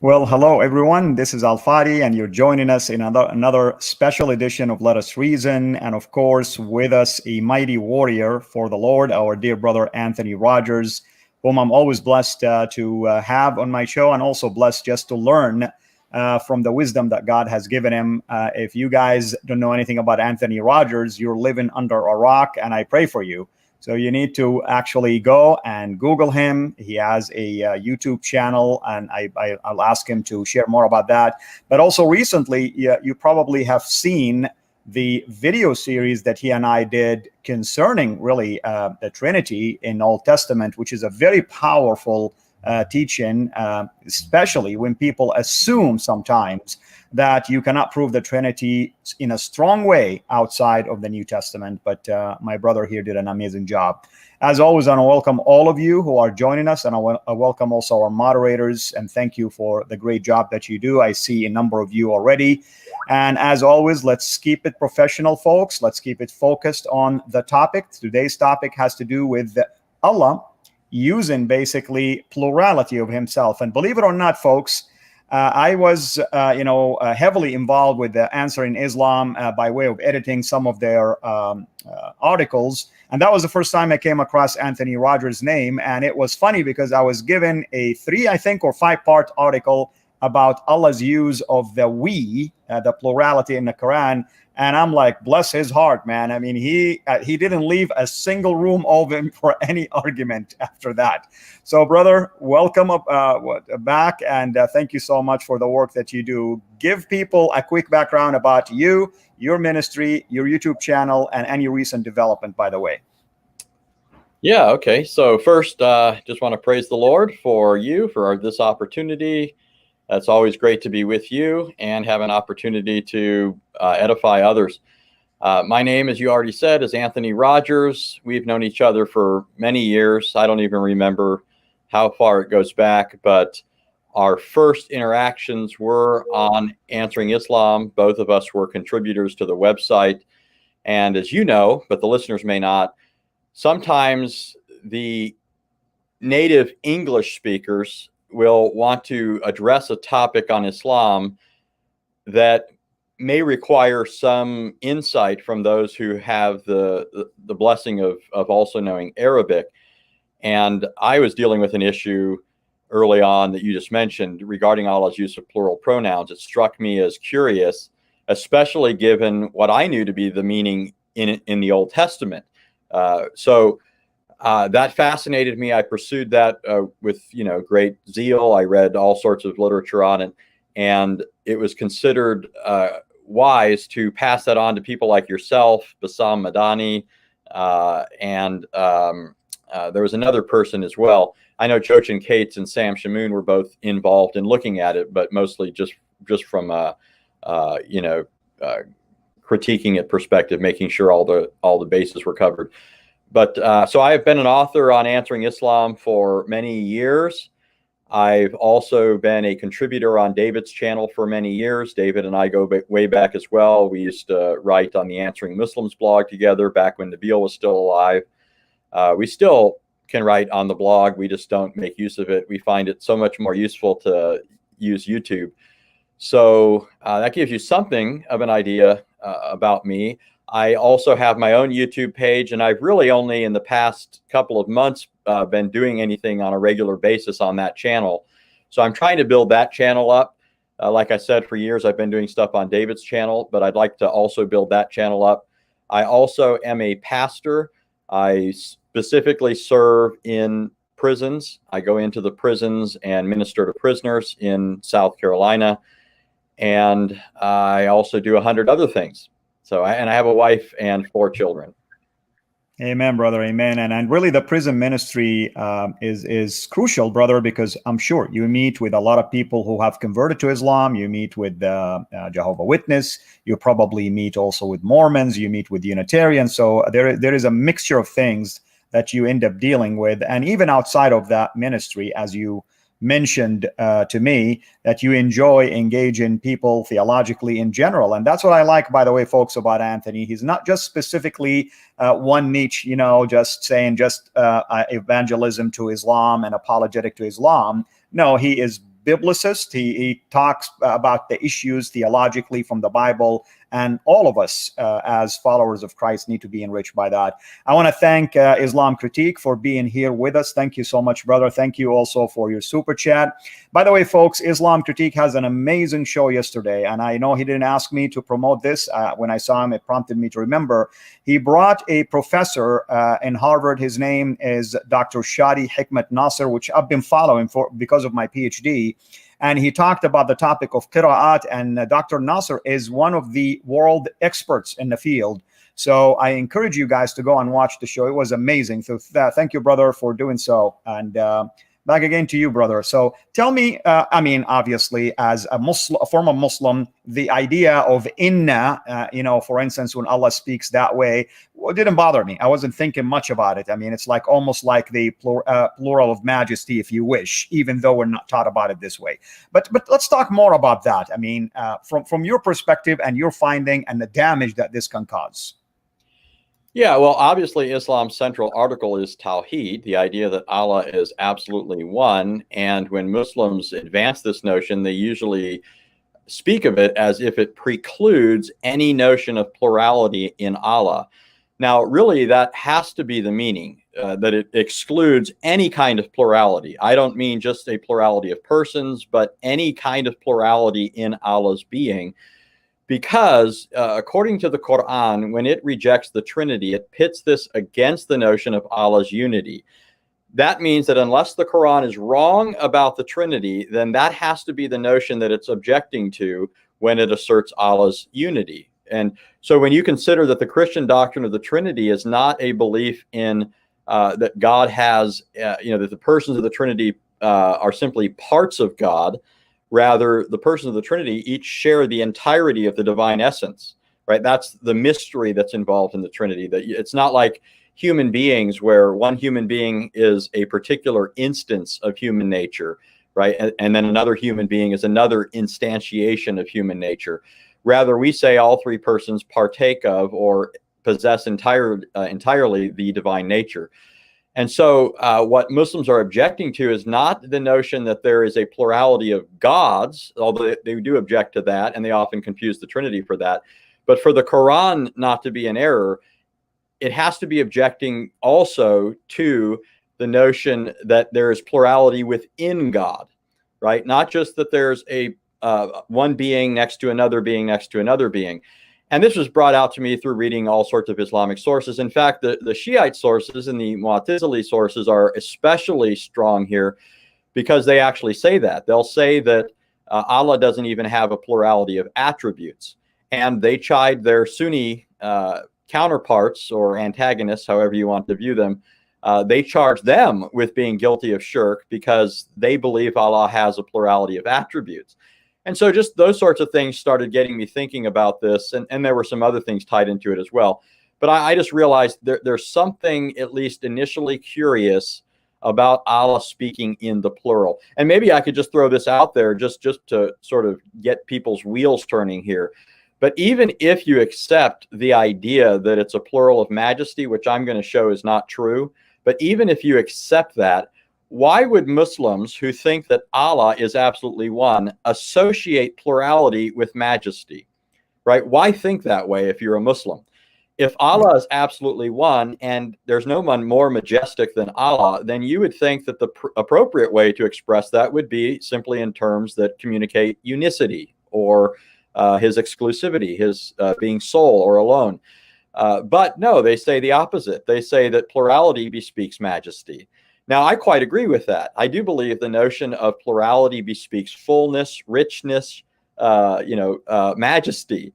Well, hello everyone. This is Fadi, and you're joining us in another special edition of Let Us Reason. And of course, with us, a mighty warrior for the Lord, our dear brother Anthony Rogers, whom I'm always blessed to have on my show, and also blessed just to learn from the wisdom that God has given him. If you guys don't know anything about Anthony Rogers, you're living under a rock, and I pray for you. So you need to actually go and Google him. He has a YouTube channel, and I'll ask him to share more about that. But also recently, you probably have seen the video series that he and I did concerning really the Trinity in Old Testament, which is a very powerful teaching, especially when people assume sometimes that you cannot prove the Trinity in a strong way outside of the New Testament. But my brother here did an amazing job. As always, I want to welcome all of you who are joining us, and I welcome also our moderators, and thank you for the great job that you do. I see a number of you already. And as always, let's keep it professional, folks. Let's keep it focused on the topic. Today's topic has to do with Allah using basically plurality of himself. And believe it or not, folks, I was, heavily involved with the Answering Islam by way of editing some of their articles. And that was the first time I came across Anthony Rogers' name. And it was funny because I was given a 3, I think, or 5-part article about Allah's use of the we, the plurality in the Quran. And I'm like, bless his heart, man. I mean, he didn't leave a single room open for any argument after that. So, brother, welcome back, and thank you so much for the work that you do. Give people a quick background about you, your ministry, your YouTube channel, and any recent development, by the way. Yeah, okay. So first, just want to praise the Lord for this opportunity. It's always great to be with you and have an opportunity to edify others. My name, as you already said, is Anthony Rogers. We've known each other for many years. I don't even remember how far it goes back, but our first interactions were on Answering Islam. Both of us were contributors to the website. And as you know, but the listeners may not, sometimes the native English speakers will want to address a topic on Islam that may require some insight from those who have the blessing of also knowing Arabic. And I was dealing with an issue early on that you just mentioned regarding Allah's use of plural pronouns. It struck me as curious, especially given what I knew to be the meaning in the Old Testament. That fascinated me. I pursued that with great zeal. I read all sorts of literature on it, and it was considered wise to pass that on to people like yourself, Bassam Madani, and there was another person as well. I know Chochin Cates and Sam Shamoon were both involved in looking at it, but mostly just from critiquing it perspective, making sure all the bases were covered. But so I have been an author on Answering Islam for many years. I've also been a contributor on David's channel for many years. David and I go way back as well. We used to write on the Answering Muslims blog together back when Nabil was still alive. We still can write on the blog. We just don't make use of it. We find it so much more useful to use YouTube. So that gives you something of an idea about me. I also have my own YouTube page, and I've really only in the past couple of months been doing anything on a regular basis on that channel. So I'm trying to build that channel up. Like I said, for years, I've been doing stuff on David's channel, but I'd like to also build that channel up. I also am a pastor. I specifically serve in prisons. I go into the prisons and minister to prisoners in South Carolina. And I also do 100 other things. So, and I have a wife and 4 children. Amen, brother. Amen. And really the prison ministry is crucial, brother, because I'm sure you meet with a lot of people who have converted to Islam. You meet with Jehovah's Witness. You probably meet also with Mormons. You meet with Unitarians. So there is a mixture of things that you end up dealing with. And even outside of that ministry, as you mentioned to me, that you enjoy engaging people theologically in general. And that's what I like, by the way, folks, about Anthony. He's not just specifically one niche, just saying evangelism to Islam and apologetic to Islam. No, he is biblicist. He talks about the issues theologically from the Bible, and all of us as followers of Christ need to be enriched by that. I want to thank Islam Critique for being here with us. Thank you so much, brother. Thank you also for your super chat. By the way, folks, Islam Critique has an amazing show yesterday, and I know he didn't ask me to promote this. When I saw him, it prompted me to remember. He brought a professor in Harvard. His name is Dr. Shadi Hikmat Nasser, which I've been following because of my PhD. And he talked about the topic of qira'at, and Dr. Nasser is one of the world experts in the field. So I encourage you guys to go and watch the show. It was amazing. So thank you, brother, for doing so. And back again to you, brother. So tell me, I mean, obviously, as a Muslim, a former Muslim, the idea of inna, for instance, when Allah speaks that way, well, it didn't bother me. I wasn't thinking much about it. I mean, it's like almost like the plural of majesty, if you wish, even though we're not taught about it this way. But let's talk more about that. I mean, from your perspective and your finding and the damage that this can cause. Yeah, well, obviously, Islam's central article is Tawheed, the idea that Allah is absolutely one. And when Muslims advance this notion, they usually speak of it as if it precludes any notion of plurality in Allah. Now, really, that has to be the meaning, that it excludes any kind of plurality. I don't mean just a plurality of persons, but any kind of plurality in Allah's being. Because according to the Quran, when it rejects the Trinity, it pits this against the notion of Allah's unity. That means that unless the Quran is wrong about the Trinity, then that has to be the notion that it's objecting to when it asserts Allah's unity. And so when you consider that the Christian doctrine of the Trinity is not a belief in that God has, that the persons of the Trinity are simply parts of God. Rather, the persons of the Trinity each share the entirety of the divine essence, right? That's the mystery that's involved in the Trinity. That it's not like human beings where one human being is a particular instance of human nature, right? And then another human being is another instantiation of human nature. Rather, we say all three persons partake of or possess entirely the divine nature. And so what Muslims are objecting to is not the notion that there is a plurality of gods, although they do object to that, and they often confuse the Trinity for that. But for the Quran not to be an error, it has to be objecting also to the notion that there is plurality within God, right? Not just that there's a one being next to another being next to another being. And this was brought out to me through reading all sorts of Islamic sources. In fact, the Shiite sources and the Mu'tazili sources are especially strong here because they actually say that. They'll say that Allah doesn't even have a plurality of attributes. And they chide their Sunni counterparts or antagonists, however you want to view them. They charge them with being guilty of shirk because they believe Allah has a plurality of attributes. And so just those sorts of things started getting me thinking about this. And there were some other things tied into it as well. But I just realized there's something at least initially curious about Allah speaking in the plural. And maybe I could just throw this out there just to sort of get people's wheels turning here. But even if you accept the idea that it's a plural of majesty, which I'm going to show is not true, but even if you accept that, why would Muslims who think that Allah is absolutely one associate plurality with majesty, right? Why think that way if you're a Muslim? If Allah is absolutely one and there's no one more majestic than Allah, then you would think that the appropriate way to express that would be simply in terms that communicate unicity or his exclusivity, his being sole or alone. But no, they say the opposite. They say that plurality bespeaks majesty. Now, I quite agree with that. I do believe the notion of plurality bespeaks fullness, richness, majesty.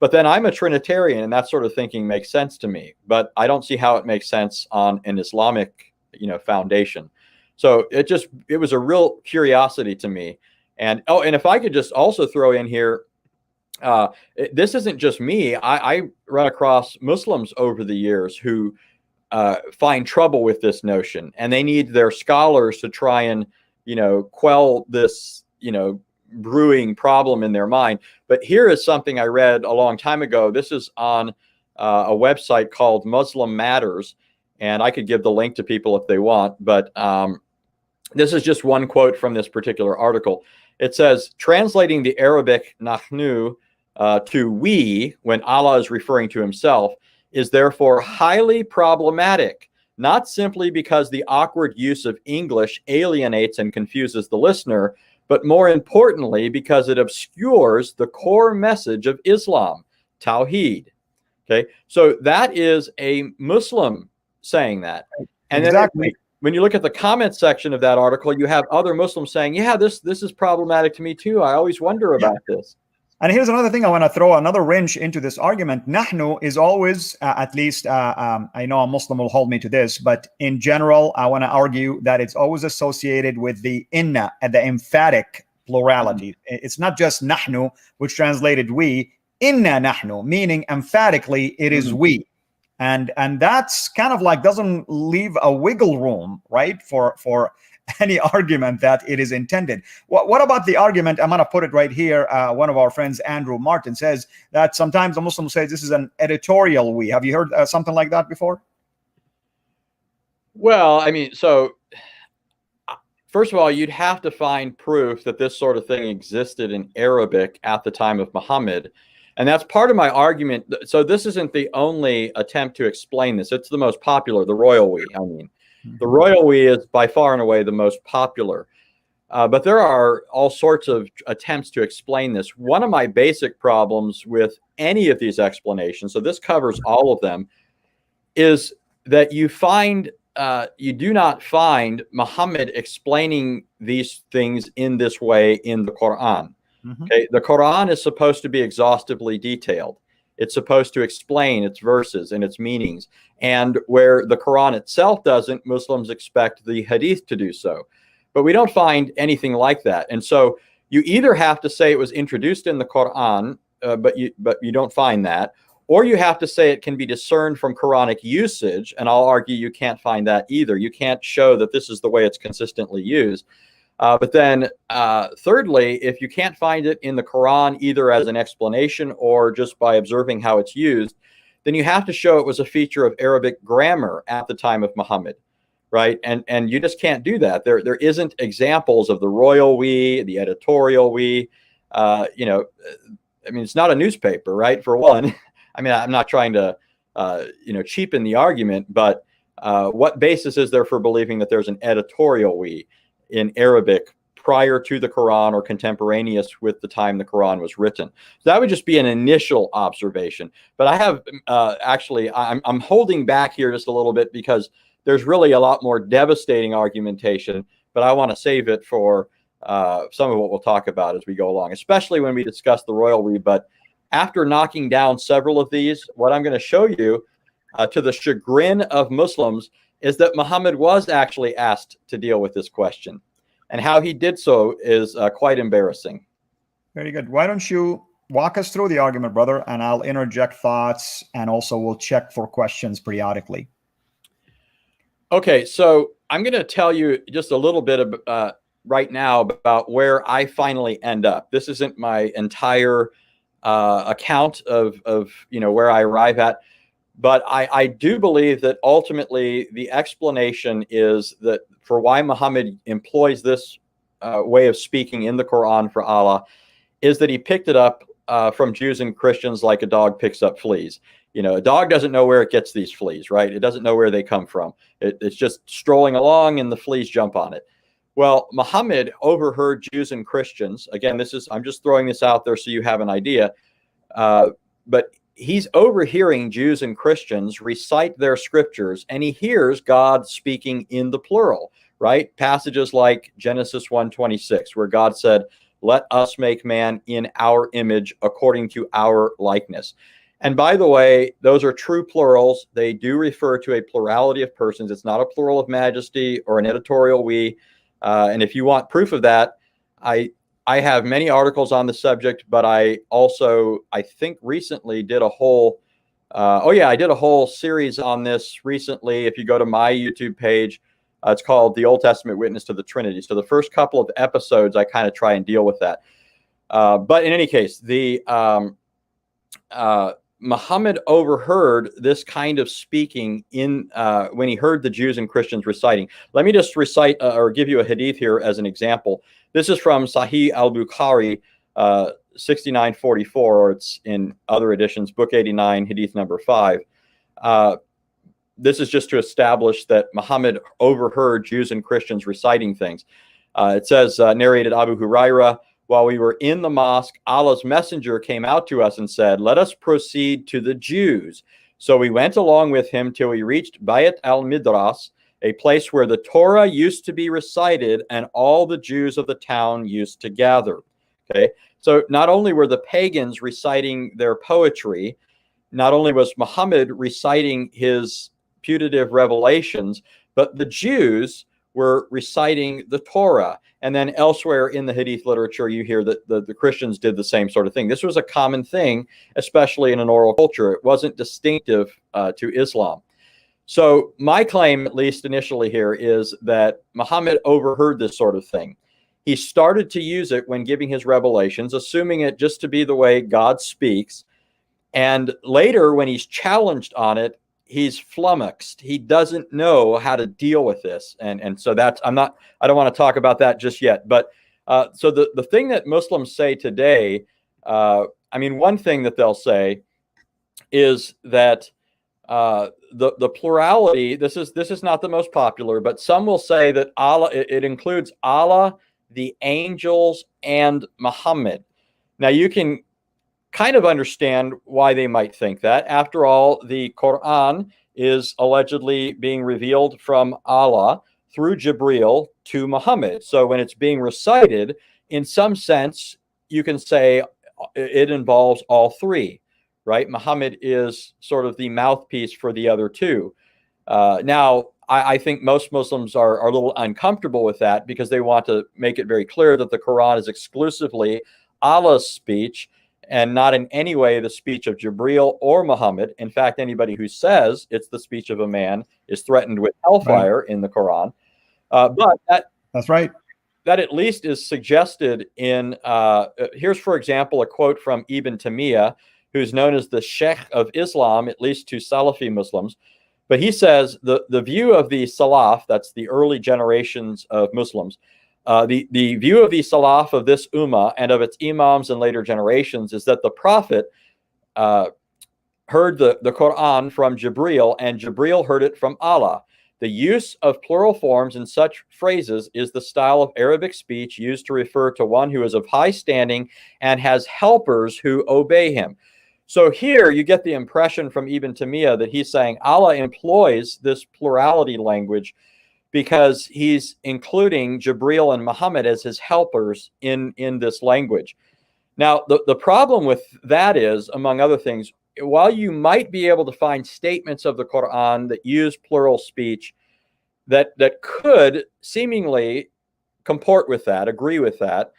But then I'm a Trinitarian, and that sort of thinking makes sense to me. But I don't see how it makes sense on an Islamic, foundation. So it was a real curiosity to me. And if I could just also throw in here, this isn't just me. I run across Muslims over the years who find trouble with this notion, and they need their scholars to try and, quell this, brewing problem in their mind. But here is something I read a long time ago. This is on a website called Muslim Matters, and I could give the link to people if they want. But This is just one quote from this particular article. It says, translating the Arabic nahnu to we, when Allah is referring to himself, is therefore highly problematic, not simply because the awkward use of English alienates and confuses the listener, but more importantly, because it obscures the core message of Islam, Tawheed. Okay, so that is a Muslim saying that. And Exactly. then when you look at the comment section of that article, you have other Muslims saying, yeah, this is problematic to me too. I always wonder about this. And here's another thing I want to throw another wrench into this argument. Nahnu is always, at least I know a Muslim will hold me to this, but in general, I want to argue that it's always associated with the inna, and the emphatic plurality. It's not just nahnu, which translated we, inna nahnu, meaning emphatically it is we. And that's kind of like doesn't leave a wiggle room, right, for any argument that it is intended. What about the argument? I'm going to put it right here. One of our friends, Andrew Martin, says that sometimes a Muslim says this is an editorial we. Have you heard something like that before? Well, I mean, so first of all, you'd have to find proof that this sort of thing existed in Arabic at the time of Muhammad. And that's part of my argument. So this isn't the only attempt to explain this. It's the most popular, the royal we, I mean. The royal we is by far and away the most popular. But there are all sorts of attempts to explain this. One of my basic problems with any of these explanations, so this covers all of them, is that you do not find Muhammad explaining these things in this way in the Quran. Okay, the Quran is supposed to be exhaustively detailed. It's supposed to explain its verses and its meanings. And where the Quran itself doesn't, Muslims expect the Hadith to do so. But we don't find anything like that. And so you either have to say it was introduced in the Quran, but you don't find that, or you have to say it can be discerned from Quranic usage. And I'll argue you can't find that either. You can't show that this is the way it's consistently used. But then thirdly, if you can't find it in the Quran, either as an explanation or just by observing how it's used, then you have to show it was a feature of Arabic grammar at the time of Muhammad, right? And you just can't do that. There isn't examples of the royal we, the editorial we. You know, I mean, it's not a newspaper, right? For one, I mean, I'm not trying to, you know, cheapen the argument, but what basis is there for believing that there's an editorial we in Arabic prior to the Quran or contemporaneous with the time the Quran was written? So that would just be an initial observation. But I have actually, I'm holding back here just a little bit because there's really a lot more devastating argumentation, but I want to save it for some of what we'll talk about as we go along, especially when we discuss the royal we. But after knocking down several of these, what I'm going to show you to the chagrin of Muslims is that Muhammad was actually asked to deal with this question. And how he did so is quite embarrassing. Very good. Why don't you walk us through the argument, brother, and I'll interject thoughts, and also we'll check for questions periodically. Okay, so I'm going to tell you just a little bit of, right now about where I finally end up. This isn't my entire account of you know, where I arrive at. But I do believe that ultimately the explanation is that for why Muhammad employs this way of speaking in the Quran for Allah is that he picked it up from Jews and Christians like a dog picks up fleas. You know, a dog doesn't know where it gets these fleas, right? It doesn't know where they come from. It's just strolling along and the fleas jump on it. Well, Muhammad overheard Jews and Christians. Again, I'm just throwing this out there so you have an idea. But he's overhearing Jews and Christians recite their scriptures, and he hears God speaking in the plural, right? Passages like Genesis 1:26, where God said, "Let us make man in our image according to our likeness." And by the way, those are true plurals. They do refer to a plurality of persons. It's not a plural of majesty or an editorial we. And if you want proof of that, I have many articles on the subject, but I think recently did a whole, I did a whole series on this recently. If you go to my YouTube page, it's called The Old Testament Witness to the Trinity. So the first couple of episodes, I kind of try and deal with that. But in any case, Muhammad overheard this kind of speaking in when he heard the Jews and Christians reciting. Let me just recite or give you a hadith here as an example. This is from Sahih al-Bukhari, 6944, or it's in other editions, book 89, hadith number 5. This is just to establish that Muhammad overheard Jews and Christians reciting things. It says, narrated Abu Huraira, while we were in the mosque, Allah's messenger came out to us and said, let us proceed to the Jews. So we went along with him till we reached Bayat al-Midras, a place where the Torah used to be recited and all the Jews of the town used to gather. Okay, so not only were the pagans reciting their poetry, not only was Muhammad reciting his putative revelations, but the Jews were reciting the Torah. And then elsewhere in the Hadith literature, you hear that the Christians did the same sort of thing. This was a common thing, especially in an oral culture. It wasn't distinctive to Islam. So my claim, at least initially here, is that Muhammad overheard this sort of thing. He started to use it when giving his revelations, assuming it just to be the way God speaks. And later, when he's challenged on it, he's flummoxed. He doesn't know how to deal with this. And so that's, I don't want to talk about that just yet. But so the thing that Muslims say today, I mean, one thing that they'll say is that the plurality, this is not the most popular, but some will say that Allah, it includes Allah, the angels, and Muhammad. Now you can kind of understand why they might think that. After all, the Quran is allegedly being revealed from Allah through Jibril to Muhammad. So when it's being recited, in some sense, you can say it involves all three, right? Muhammad is sort of the mouthpiece for the other two. Now, I think most Muslims are a little uncomfortable with that because they want to make it very clear that the Quran is exclusively Allah's speech and not in any way the speech of Jibril or Muhammad. In fact, anybody who says it's the speech of a man is threatened with hellfire in the Quran. But that's right. That at least is suggested in, here's, for example, a quote from Ibn Taymiyyah, who's known as the Sheikh of Islam, at least to Salafi Muslims. But he says the view of the Salaf, that's the early generations of Muslims, the view of the Salaf of this Ummah and of its Imams and later generations is that the Prophet heard the Quran from Jibril and Jibril heard it from Allah. The use of plural forms in such phrases is the style of Arabic speech used to refer to one who is of high standing and has helpers who obey him. So here you get the impression from Ibn Taymiyyah that he's saying Allah employs this plurality language because he's including Jibril and Muhammad as his helpers in this language. Now, the problem with that is, among other things, while you might be able to find statements of the Quran that use plural speech that could seemingly comport with that, agree with that,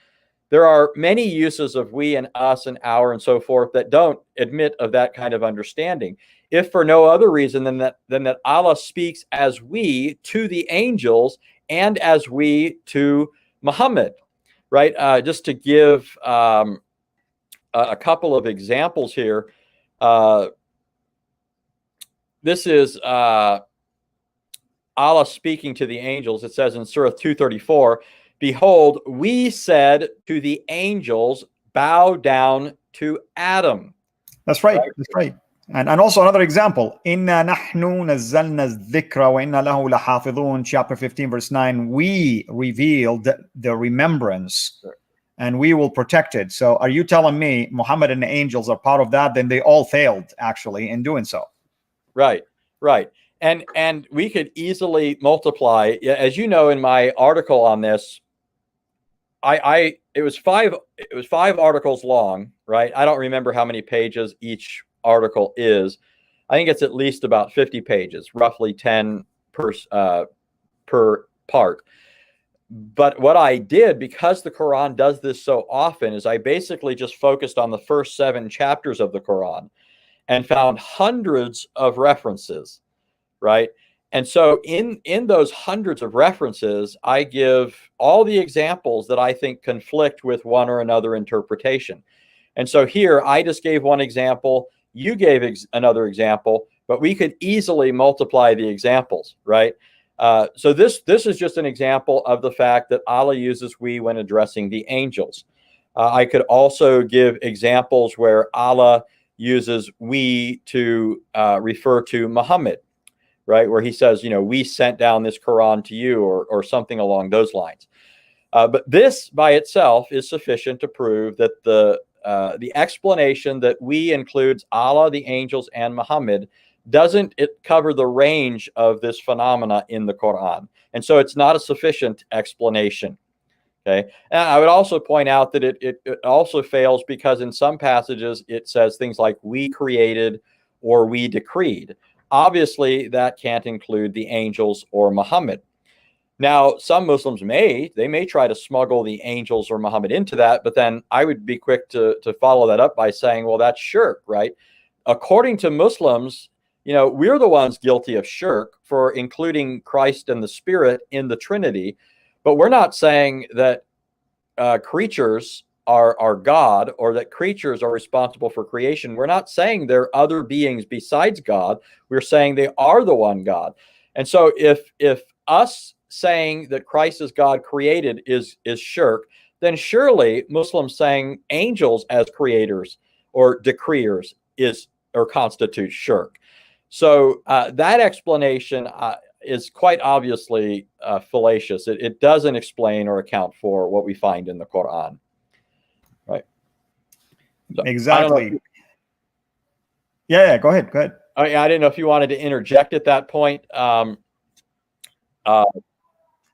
there are many uses of we and us and our and so forth that don't admit of that kind of understanding. If for no other reason than that Allah speaks as we to the angels and as we to Muhammad, right? Just to give a couple of examples here. This is Allah speaking to the angels. It says in Surah 234, behold, we said to the angels, bow down to Adam. That's right. That's right. And also another example, Inna nahnu nazzalna dhikra wa inna lahu lahafidhun, chapter 15, verse 9, we revealed the remembrance and we will protect it. So are you telling me Muhammad and the angels are part of that? Then they all failed actually in doing so. Right, right. And we could easily multiply, as you know, in my article on this, it was five articles long, right? I don't remember how many pages each article is. I think it's at least about 50 pages, roughly 10 per part. But what I did, because the Quran does this so often, is I basically just focused on the first 7 chapters of the Quran and found hundreds of references, right? And so in those hundreds of references, I give all the examples that I think conflict with one or another interpretation. And so here I just gave one example. You gave another example, but we could easily multiply the examples, right? So this is just an example of the fact that Allah uses we when addressing the angels. I could also give examples where Allah uses we to refer to Muhammad, right? Where he says, you know, we sent down this Quran to you, or something along those lines. But this by itself is sufficient to prove that the explanation that we includes Allah, the angels, and Muhammad doesn't it cover the range of this phenomena in the Quran. And so it's not a sufficient explanation. Okay. And I would also point out that it also fails because in some passages it says things like we created or we decreed. Obviously, that can't include the angels or Muhammad. Now, some Muslims may try to smuggle the angels or Muhammad into that, but then I would be quick to follow that up by saying, well, that's shirk, right? According to Muslims, you know, we're the ones guilty of shirk for including Christ and the Spirit in the Trinity, but we're not saying that creatures are God, or that creatures are responsible for creation. We're not saying there are other beings besides God. We're saying they are the one God. And so if us saying that Christ is God created is shirk, then surely Muslims saying angels as creators or decreers constitutes shirk. So that explanation is quite obviously fallacious. It doesn't explain or account for what we find in the Quran. Right. So, exactly. Yeah, go ahead. I didn't know if you wanted to interject at that point.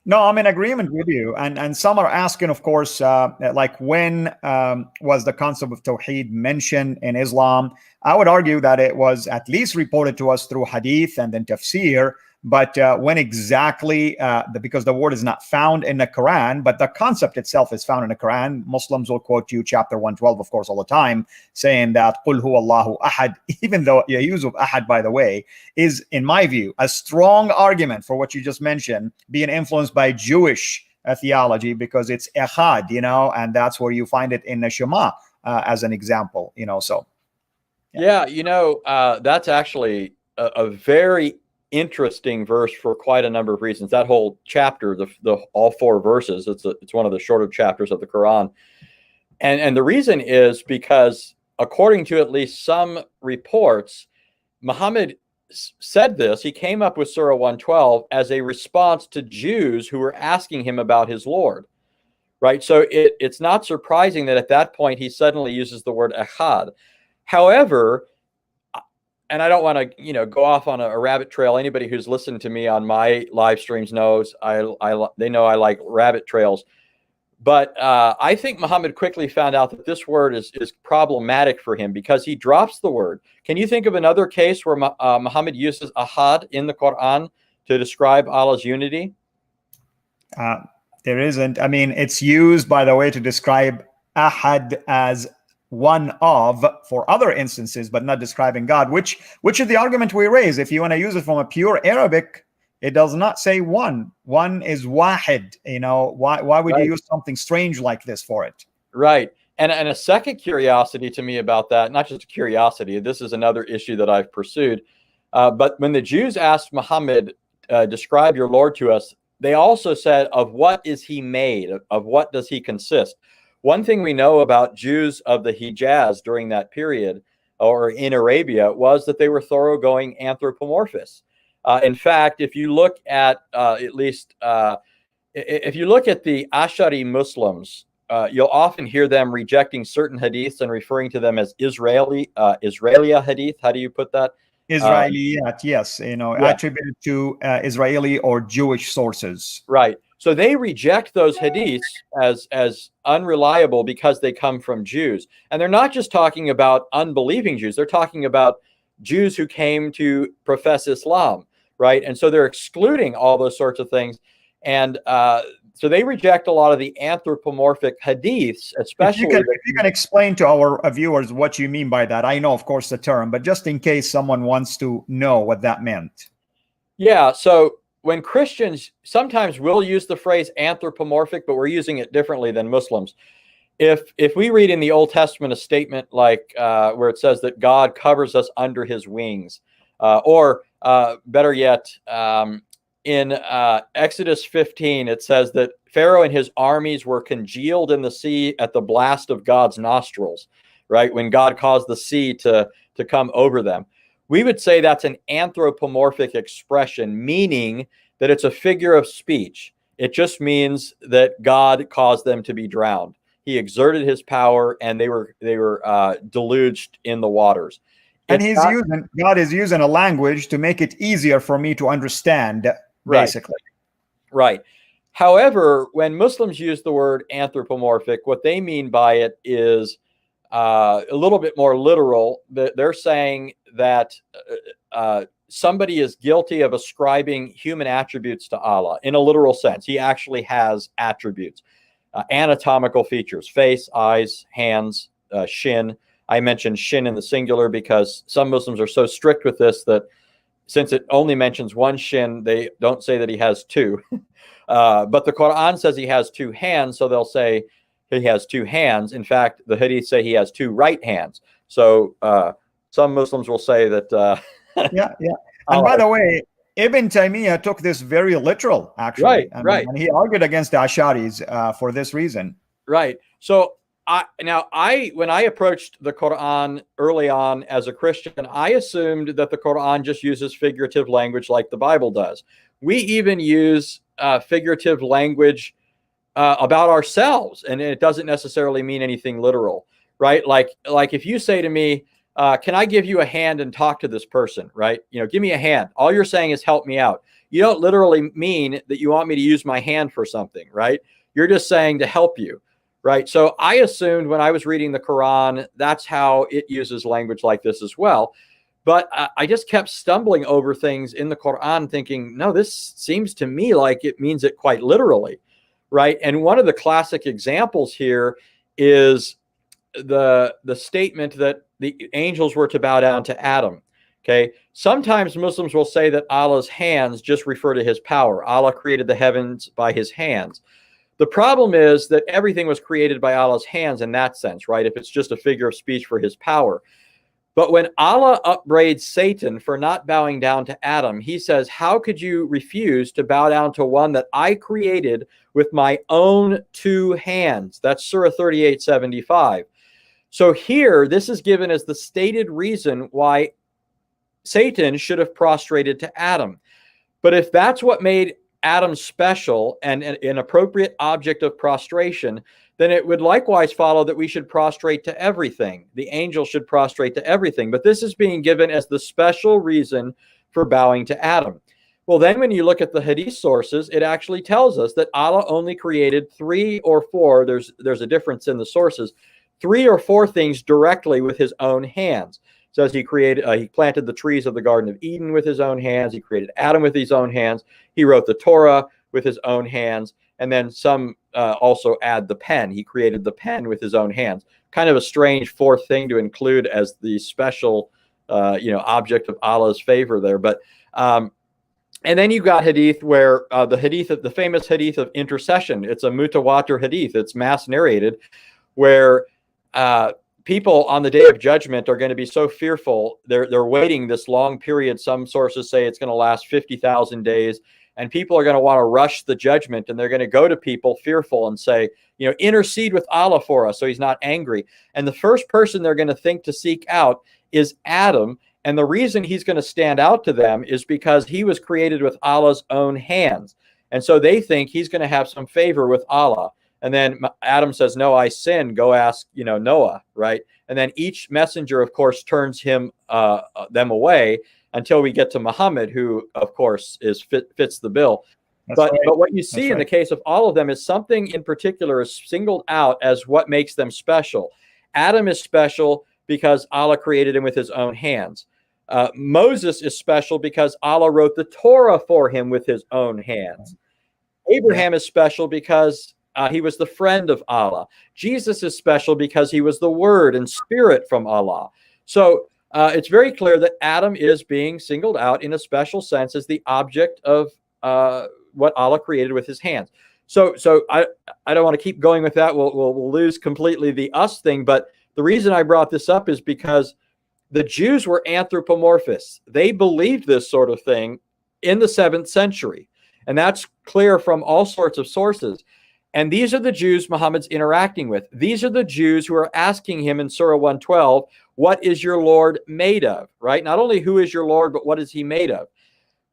No, I'm in agreement with you. And some are asking, of course, like when was the concept of Tawheed mentioned in Islam? I would argue that it was at least reported to us through Hadith and then Tafsir. But when exactly, because the word is not found in the Quran, but the concept itself is found in the Quran. Muslims will quote you chapter 112, of course, all the time, saying that Qul huwa Allahu ahad, even though the use of ahad, by the way, is, in my view, a strong argument for what you just mentioned, being influenced by Jewish theology, because it's echad, you know, and that's where you find it in the Shema as an example, you know, so. Yeah, you know, that's actually a very interesting verse for quite a number of reasons. That whole chapter, the all 4 verses, it's one of the shorter chapters of the Quran, and the reason is because according to at least some reports, Muhammad said this. He came up with Surah 112 as a response to Jews who were asking him about his Lord, right? So it's not surprising that at that point he suddenly uses the word echad. However, and I don't want to, you know, go off on a rabbit trail. Anybody who's listened to me on my live streams knows they know I like rabbit trails. But I think Muhammad quickly found out that this word is problematic for him because he drops the word. Can you think of another case where Muhammad uses ahad in the Quran to describe Allah's unity? There isn't. I mean, it's used, by the way, to describe ahad as one of for other instances, but not describing God, which is the argument we raise. If you want to use it from a pure Arabic, it does not say one. One is wahid. You know, why would you use something strange like this for it? Right. And a second curiosity to me about that, not just a curiosity, this is another issue that I've pursued. But when the Jews asked Muhammad, describe your Lord to us, they also said, of what is he made? Of what does he consist? One thing we know about Jews of the Hijaz during that period, or in Arabia, was that they were thoroughgoing anthropomorphists. In fact, if you look at if you look at the Ash'ari Muslims, you'll often hear them rejecting certain hadiths and referring to them as Israeli hadith. How do you put that? Israeliyat, yes, you know, attributed to Israeli or Jewish sources. Right. So they reject those hadiths as unreliable because they come from Jews. And they're not just talking about unbelieving Jews. They're talking about Jews who came to profess Islam, right? And so they're excluding all those sorts of things. And so they reject a lot of the anthropomorphic hadiths, especially. If you can explain to our viewers what you mean by that. I know, of course, the term, but just in case someone wants to know what that meant. Yeah, so when Christians sometimes will use the phrase anthropomorphic, but we're using it differently than Muslims. if we read in the Old Testament a statement like where it says that God covers us under his wings, or better yet, in Exodus 15, it says that Pharaoh and his armies were congealed in the sea at the blast of God's nostrils, right? When God caused the sea to come over them. We would say that's an anthropomorphic expression, meaning that it's a figure of speech. It just means that God caused them to be drowned. He exerted his power, and they were deluged in the waters. And God is using a language to make it easier for me to understand, basically. Right. However, when Muslims use the word anthropomorphic, what they mean by it is a little bit more literal. They're saying that somebody is guilty of ascribing human attributes to Allah in a literal sense. He actually has attributes, anatomical features, face, eyes, hands, shin. I mentioned shin in the singular because some Muslims are so strict with this that since it only mentions one shin, they don't say that he has two. But the Quran says he has two hands, so they'll say he has two hands. In fact, the Hadith say he has two right hands. So some Muslims will say that. Yeah. And by the way, Ibn Taymiyyah took this very literal, actually. Right. And he argued against the Asharis for this reason. Right. So when I approached the Quran early on as a Christian, I assumed that the Quran just uses figurative language like the Bible does. We even use figurative language about ourselves, and it doesn't necessarily mean anything literal, right? Like if you say to me, can I give you a hand and talk to this person, right? Give me a hand. All you're saying is help me out. You don't literally mean that you want me to use my hand for something, right? You're just saying to help you, right? So I assumed when I was reading the Quran, that's how it uses language like this as well. But I just kept stumbling over things in the Quran thinking, no, this seems to me like it means it quite literally, right? And one of the classic examples here is the statement that the angels were to bow down to Adam. Okay. Sometimes Muslims will say that Allah's hands just refer to his power. Allah created the heavens by his hands. The problem is that everything was created by Allah's hands in that sense, right? If it's just a figure of speech for his power. But when Allah upbraids Satan for not bowing down to Adam, he says, how could you refuse to bow down to one that I created with my own two hands? That's Surah 38:75. So here, this is given as the stated reason why Satan should have prostrated to Adam. But if that's what made Adam special and an appropriate object of prostration, then it would likewise follow that we should prostrate to everything. The angel should prostrate to everything. But this is being given as the special reason for bowing to Adam. Well, then when you look at the Hadith sources, it actually tells us that Allah only created 3 or 4. There's a difference in the sources. 3 or 4 things directly with his own hands. It says he planted the trees of the Garden of Eden with his own hands. He created Adam with his own hands. He wrote the Torah with his own hands. And then some also add the pen. He created the pen with his own hands. Kind of a strange 4th thing to include as the special, object of Allah's favor there. But and then you got hadith where the famous hadith of intercession. It's a mutawatir hadith. It's mass narrated, where people on the day of judgment are going to be so fearful. They're waiting this long period. Some sources say it's going to last 50,000 days. And people are going to want to rush the judgment, and they're going to go to people fearful and say, intercede with Allah for us so he's not angry. And the first person they're going to think to seek out is Adam. And the reason he's going to stand out to them is because he was created with Allah's own hands. And so they think he's going to have some favor with Allah. And then Adam says, no, I sinned. Go ask, Noah, right? And then each messenger, of course, turns them away until we get to Muhammad, who, of course, fits the bill. But what you see in the case of all of them is something in particular is singled out as what makes them special. Adam is special because Allah created him with his own hands. Moses is special because Allah wrote the Torah for him with his own hands. Abraham is special because he was the friend of Allah. Jesus is special because he was the word and spirit from Allah. So it's very clear that Adam is being singled out in a special sense as the object of what Allah created with his hands. So I don't want to keep going with that. We'll lose completely the us thing. But the reason I brought this up is because the Jews were anthropomorphists. They believed this sort of thing in the 7th century. And that's clear from all sorts of sources. And these are the Jews Muhammad's interacting with. These are the Jews who are asking him in Surah 112, what is your Lord made of, right? Not only who is your Lord, but what is he made of?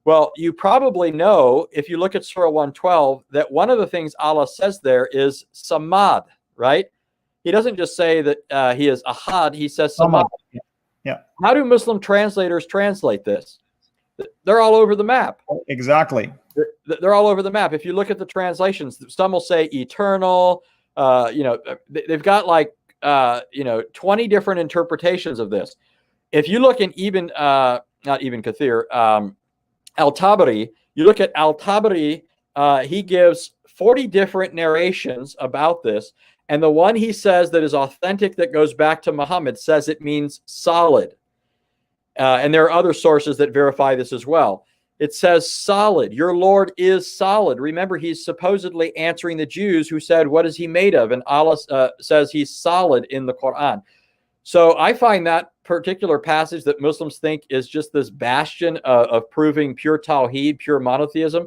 Well, you probably know, if you look at Surah 112, that one of the things Allah says there is Samad, right? He doesn't just say that he is Ahad, he says Samad. Yeah. How do Muslim translators translate this? They're all over the map. Exactly. They're all over the map. If you look at the translations, some will say eternal. They've got like 20 different interpretations of this. If you look in not Ibn Kathir, Al-Tabari, you look at Al-Tabari, he gives 40 different narrations about this. And the one he says that is authentic that goes back to Muhammad says it means solid. And there are other sources that verify this as well. It says solid. Your Lord is solid. Remember, he's supposedly answering the Jews who said, what is he made of? And Allah says he's solid in the Quran. So I find that particular passage that Muslims think is just this bastion of proving pure Tawheed, pure monotheism.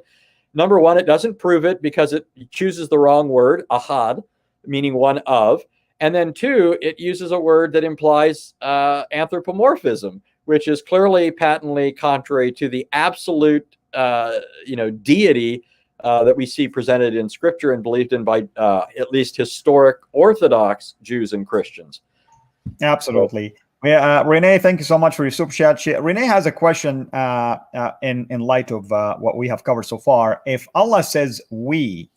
Number one, it doesn't prove it because it chooses the wrong word, ahad, meaning one of. And then two, it uses a word that implies anthropomorphism, which is clearly patently contrary to the absolute, deity that we see presented in Scripture and believed in by at least historic Orthodox Jews and Christians. Absolutely. Renee, thank you so much for your super chat. Renee has a question in light of what we have covered so far. If Allah says we,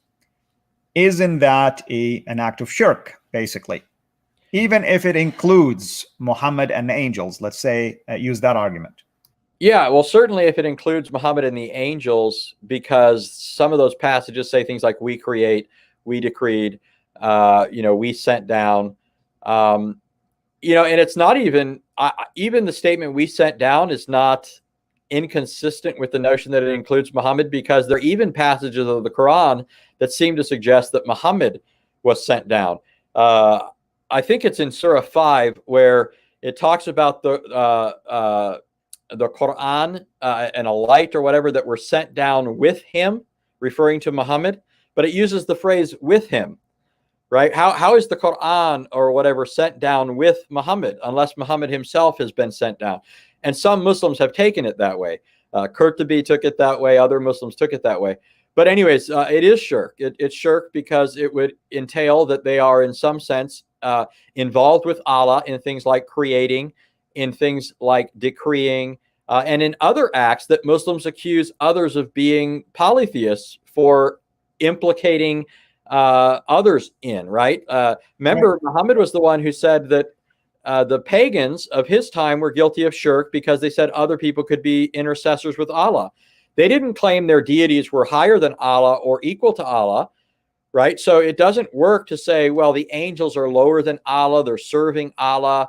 isn't that an act of shirk, basically? Even if it includes Muhammad and the angels, let's say, use that argument. Yeah, well, certainly if it includes Muhammad and the angels, because some of those passages say things like we create, we decreed, we sent down, and it's not even the statement we sent down is not inconsistent with the notion that it includes Muhammad, because there are even passages of the Quran that seem to suggest that Muhammad was sent down. I think it's in Surah 5 where it talks about the Quran and a light or whatever that were sent down with him, referring to Muhammad, but it uses the phrase with him. Right? How is the Quran or whatever sent down with Muhammad unless Muhammad himself has been sent down? And some Muslims have taken it that way. Qurtubi took it that way. Other Muslims took it that way. But anyways, it is shirk. It's shirk because it would entail that they are in some sense involved with Allah in things like creating, in things like decreeing, and in other acts that Muslims accuse others of being polytheists for implicating others in, right? Remember, right. Muhammad was the one who said that the pagans of his time were guilty of shirk because they said other people could be intercessors with Allah. They didn't claim their deities were higher than Allah or equal to Allah, right? So it doesn't work to say, well, the angels are lower than Allah, they're serving Allah.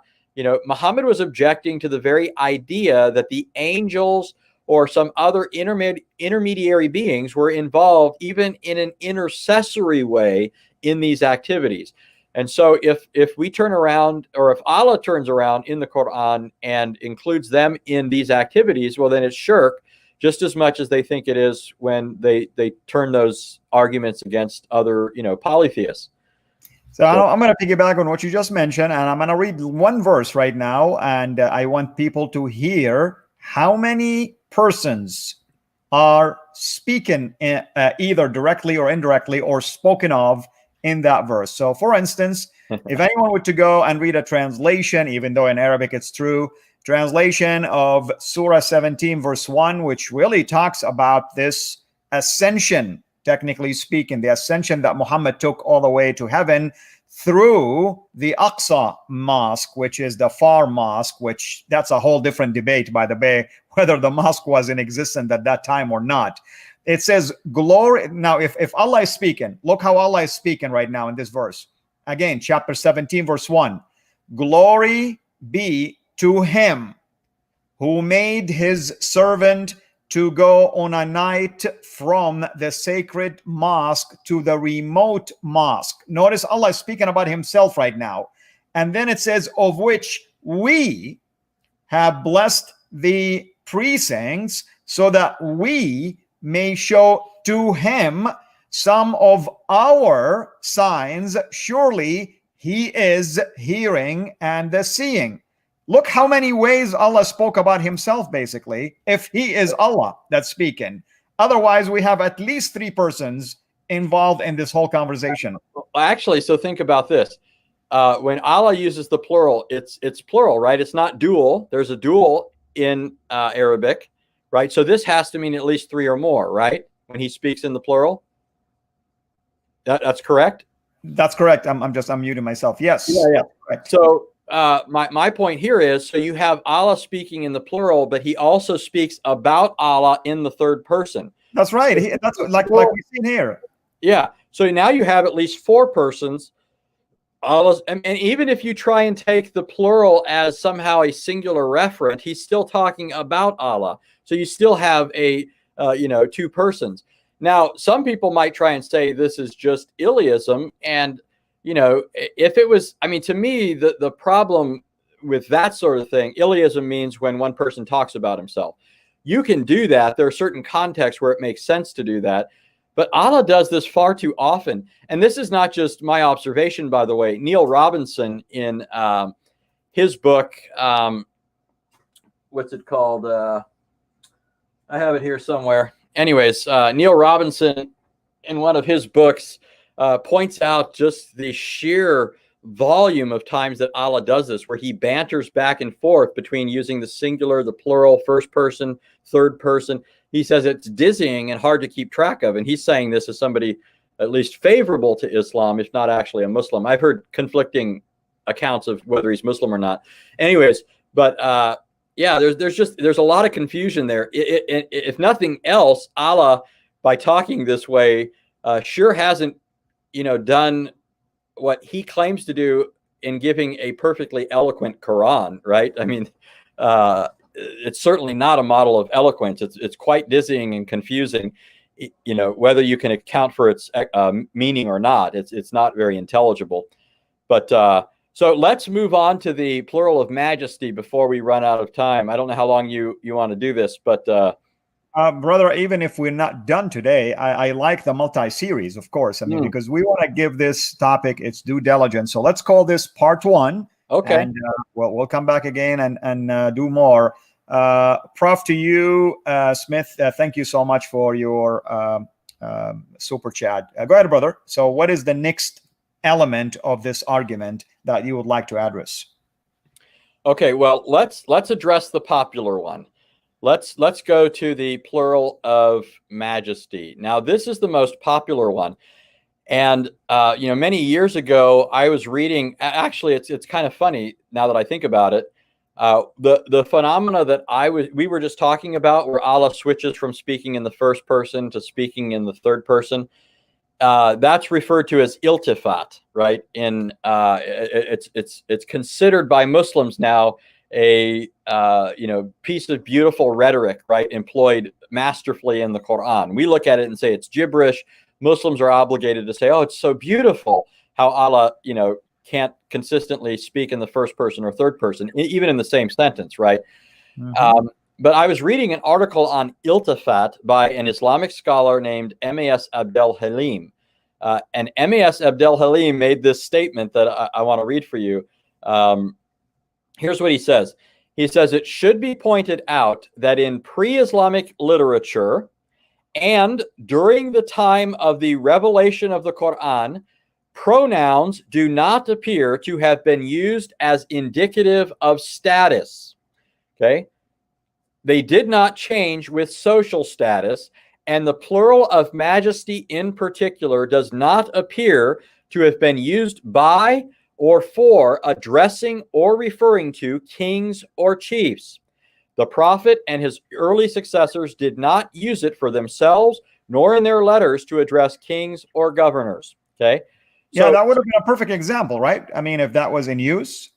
Muhammad was objecting to the very idea that the angels or some other intermediary beings were involved even in an intercessory way in these activities. And so if we turn around, or if Allah turns around in the Quran and includes them in these activities, well, then it's shirk just as much as they think it is when they turn those arguments against other, polytheists. So I'm going to piggyback on what you just mentioned, and I'm going to read one verse right now, and I want people to hear how many persons are speaking either directly or indirectly or spoken of in that verse. So for instance, if anyone were to go and read a translation, even though in Arabic it's true, translation of Surah 17 verse 1, which really talks about this ascension, technically speaking, the ascension that Muhammad took all the way to heaven through the Aqsa Mosque, which is the far mosque, which that's a whole different debate, by the way, whether the mosque was in existence at that time or not. It says glory. Now, if Allah is speaking, look how Allah is speaking right now in this verse. Again, chapter 17, verse 1. Glory be to him who made his servant to go on a night from the sacred mosque to the remote mosque. Notice Allah is speaking about himself right now. And then it says, of which we have blessed the precincts so that we may show to him some of our signs. Surely he is hearing and seeing. Look how many ways Allah spoke about himself, basically, if he is Allah that's speaking. Otherwise, we have at least three persons involved in this whole conversation. Actually, so think about this. When Allah uses the plural, it's plural, right? It's not dual. There's a dual in Arabic, right? So this has to mean at least three or more, right? When he speaks in the plural. That's correct? That's correct. I'm muting myself. Yes. Yeah. Correct. So my point here is, so you have Allah speaking in the plural, but he also speaks about Allah in the third person. That's right. That's like we've seen here. Yeah. So now you have at least four persons. Allah's, and even if you try and take the plural as somehow a singular referent, he's still talking about Allah. So you still have a two persons. Now, some people might try and say this is just Iliism. And, if it was, to me, the problem with that sort of thing, Iliism means when one person talks about himself. You can do that. There are certain contexts where it makes sense to do that. But Allah does this far too often. And this is not just my observation, by the way. Neil Robinson, in his book, what's it called? I have it here somewhere. Anyways, Neil Robinson, in one of his books, points out just the sheer volume of times that Allah does this, where he banters back and forth between using the singular, the plural, first person, third person. He says it's dizzying and hard to keep track of. And he's saying this as somebody at least favorable to Islam, if not actually a Muslim. I've heard conflicting accounts of whether he's Muslim or not. Anyways, but yeah, there's a lot of confusion there. If nothing else, Allah, by talking this way, sure hasn't, done what he claims to do in giving a perfectly eloquent Quran, right? It's certainly not a model of eloquence. It's quite dizzying and confusing, whether you can account for its meaning or not. It's not very intelligible. But so let's move on to the plural of majesty before we run out of time. I don't know how long you want to do this, but brother, even if we're not done today, I like the multi-series, of course. Because we want to give this topic its due diligence. So let's call this part one. Okay. And we'll come back again and do more. Prof, to you, Smith, thank you so much for your super chat. Go ahead, brother. So what is the next element of this argument that you would like to address? Okay, well, let's address the popular one. Let's go to the plural of majesty. Now, this is the most popular one. And, many years ago, I was reading, actually, it's kind of funny now that I think about it. The phenomena that we were just talking about, where Allah switches from speaking in the first person to speaking in the third person, that's referred to as iltifat, right? It's considered by Muslims now a piece of beautiful rhetoric, right, employed masterfully in the Quran. We look at it and say it's gibberish. Muslims are obligated to say, oh, it's so beautiful how Allah, can't consistently speak in the first person or third person, even in the same sentence, right? Mm-hmm. But I was reading an article on iltifat by an Islamic scholar named M.A.S. Abdel Halim. And M.A.S. Abdel Halim made this statement that I want to read for you. Here's what he says. He says, it should be pointed out that in pre-Islamic literature and during the time of the revelation of the Quran, pronouns do not appear to have been used as indicative of status. Okay? They did not change with social status, and the plural of majesty in particular does not appear to have been used by or for addressing or referring to kings or chiefs. The prophet and his early successors did not use it for themselves, nor in their letters to address kings or governors. Okay? Yeah, that would have been a perfect example, right? If that was in use.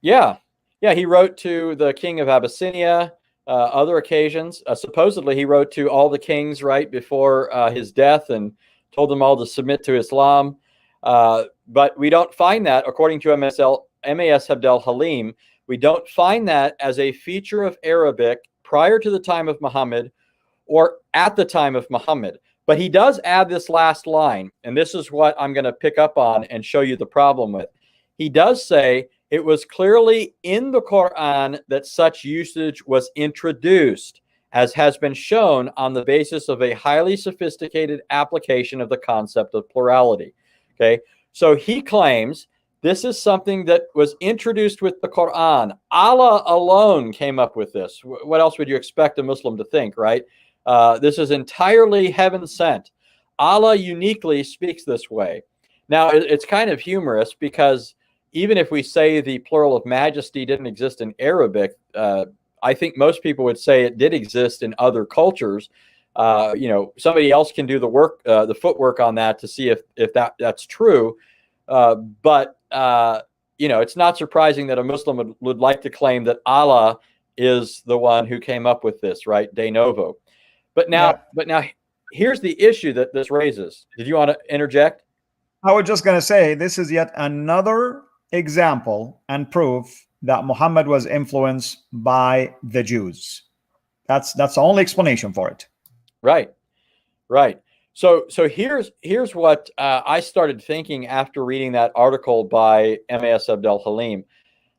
Yeah. Yeah, he wrote to the king of Abyssinia, other occasions. Supposedly, he wrote to all the kings right before his death and told them all to submit to Islam. But we don't find that, according to MAS Abdel Halim, we don't find that as a feature of Arabic prior to the time of Muhammad or at the time of Muhammad. But he does add this last line, and this is what I'm going to pick up on and show you the problem with. He does say, it was clearly in the Quran that such usage was introduced, as has been shown on the basis of a highly sophisticated application of the concept of plurality. Okay, so he claims this is something that was introduced with the Quran. Allah alone came up with this. What else would you expect a Muslim to think, right? This is entirely heaven sent. Allah uniquely speaks this way. Now, it's kind of humorous because even if we say the plural of majesty didn't exist in Arabic, I think most people would say it did exist in other cultures. You know, somebody else can do the work, the footwork on that to see if that's true. But you know, it's not surprising that a Muslim would like to claim that Allah is the one who came up with this, right? De novo. But now, here's the issue that this raises. Did you want to interject? I was just going to say, this is yet another example and proof that Muhammad was influenced by the Jews. That's the only explanation for it. Right, right. So here's what I started thinking after reading that article by MAS Abdel Halim.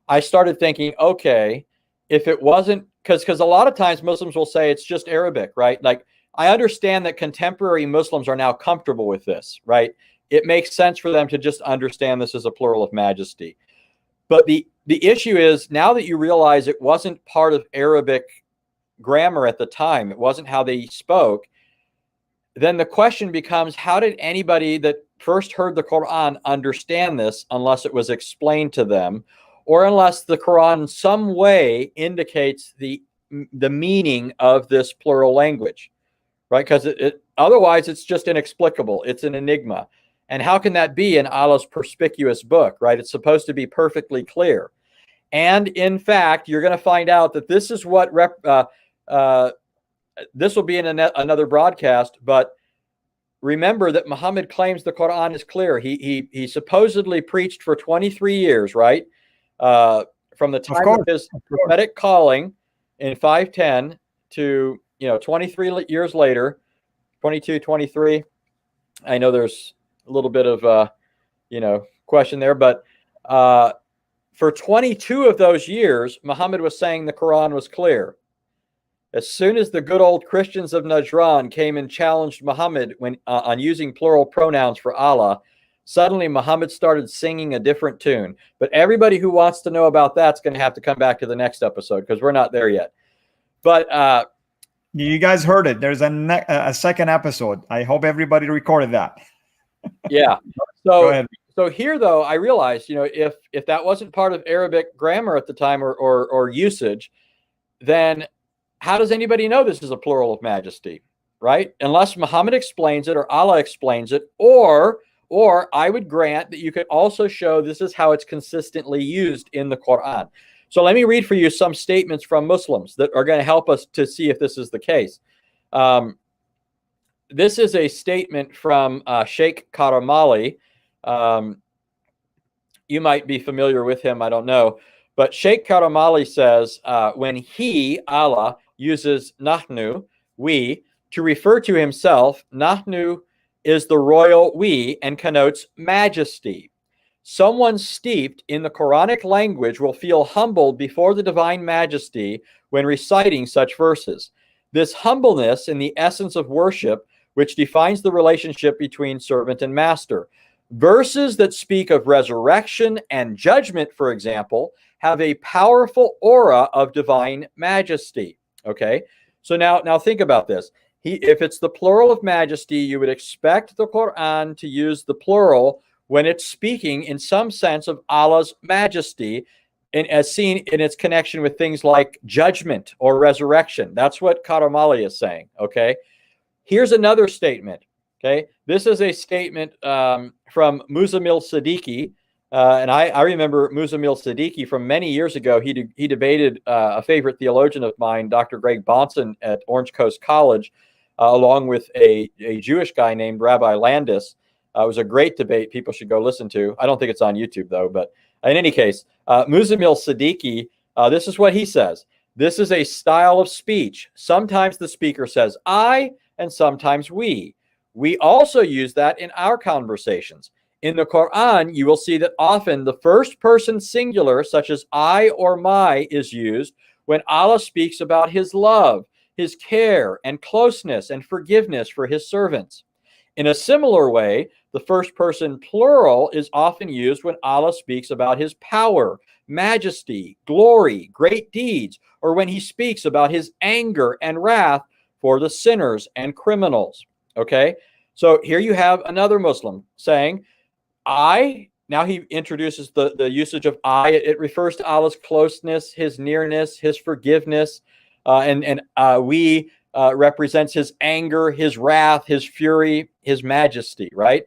I started thinking, okay, if it wasn't, because a lot of times Muslims will say it's just Arabic, right? Like, I understand that contemporary Muslims are now comfortable with this, right? It makes sense for them to just understand this as a plural of majesty. But the issue is, now that you realize it wasn't part of Arabic grammar at the time, it wasn't how they spoke, then the question becomes, how did anybody that first heard the Quran understand this unless it was explained to them, or unless the Quran in some way indicates the meaning of this plural language, right? Because otherwise it's just inexplicable. It's an enigma. And how can that be in Allah's perspicuous book, right? It's supposed to be perfectly clear. And in fact, you're going to find out that this is what this will be in another broadcast, but remember that Muhammad claims the Quran is clear. He supposedly preached for 23 years, right? From the time of his prophetic calling in 510 to, 23 years later, 22, 23. I know there's a little bit of, question there, but for 22 of those years, Muhammad was saying the Quran was clear. As soon as the good old Christians of Najran came and challenged Muhammad on using plural pronouns for Allah, suddenly Muhammad started singing a different tune. But everybody who wants to know about that's going to have to come back to the next episode because we're not there yet. But you guys heard it. There's a second episode. I hope everybody recorded that. Yeah. So here, though, I realized, if that wasn't part of Arabic grammar at the time or usage, then how does anybody know this is a plural of majesty, right? Unless Muhammad explains it or Allah explains it, or I would grant that you could also show this is how it's consistently used in the Quran. So let me read for you some statements from Muslims that are going to help us to see if this is the case. This is a statement from Sheikh Karamali. You might be familiar with him, I don't know. But Sheikh Karamali says, when he, Allah, uses nahnu, we, to refer to himself, nahnu is the royal we and connotes majesty. Someone steeped in the Quranic language will feel humbled before the divine majesty when reciting such verses. This humbleness in the essence of worship, which defines the relationship between servant and master. Verses that speak of resurrection and judgment, for example, have a powerful aura of divine majesty. Okay, so now think about this. If it's the plural of majesty, you would expect the Quran to use the plural when it's speaking in some sense of Allah's majesty, and as seen in its connection with things like judgment or resurrection. That's what Karamali is saying. Okay, here's another statement. Okay, this is a statement from Muzammil Siddiqui, And I remember Muzamil Siddiqui from many years ago. He debated a favorite theologian of mine, Dr. Greg Bonson at Orange Coast College, along with a Jewish guy named Rabbi Landis. It was a great debate. People should go listen to. I don't think it's on YouTube though. But in any case, Muzamil Siddiqui, this is what he says. This is a style of speech. Sometimes the speaker says I, and sometimes we. We also use that in our conversations. In the Quran, you will see that often the first person singular, such as I or my, is used when Allah speaks about his love, his care, and closeness and forgiveness for his servants. In a similar way, the first person plural is often used when Allah speaks about his power, majesty, glory, great deeds, or when he speaks about his anger and wrath for the sinners and criminals. Okay? So here you have another Muslim saying, I, now he introduces the usage of I. It refers to Allah's closeness, his nearness, his forgiveness, and we represents his anger, his wrath, his fury, his majesty, right?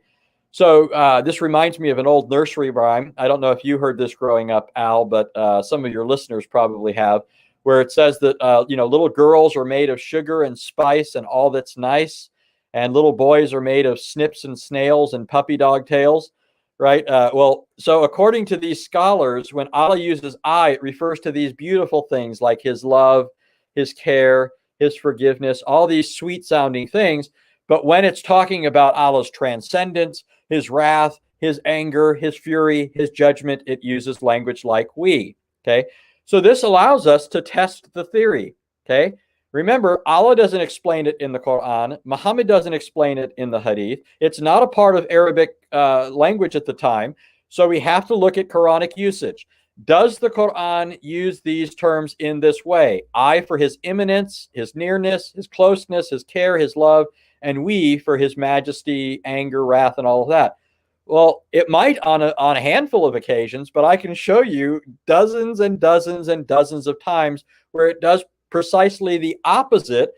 So this reminds me of an old nursery rhyme. I don't know if you heard this growing up, Al, but some of your listeners probably have, where it says that, little girls are made of sugar and spice and all that's nice, and little boys are made of snips and snails and puppy dog tails. Right. Well, so according to these scholars, when Allah uses I, it refers to these beautiful things like his love, his care, his forgiveness, all these sweet sounding things. But when it's talking about Allah's transcendence, his wrath, his anger, his fury, his judgment, it uses language like we. Okay. So this allows us to test the theory. Okay. Remember, Allah doesn't explain it in the Quran. Muhammad doesn't explain it in the Hadith. It's not a part of Arabic language at the time. So we have to look at Quranic usage. Does the Quran use these terms in this way? I for his immanence, his nearness, his closeness, his care, his love, and we for his majesty, anger, wrath, and all of that. Well, it might on a handful of occasions, but I can show you dozens and dozens and dozens of times where it does precisely the opposite.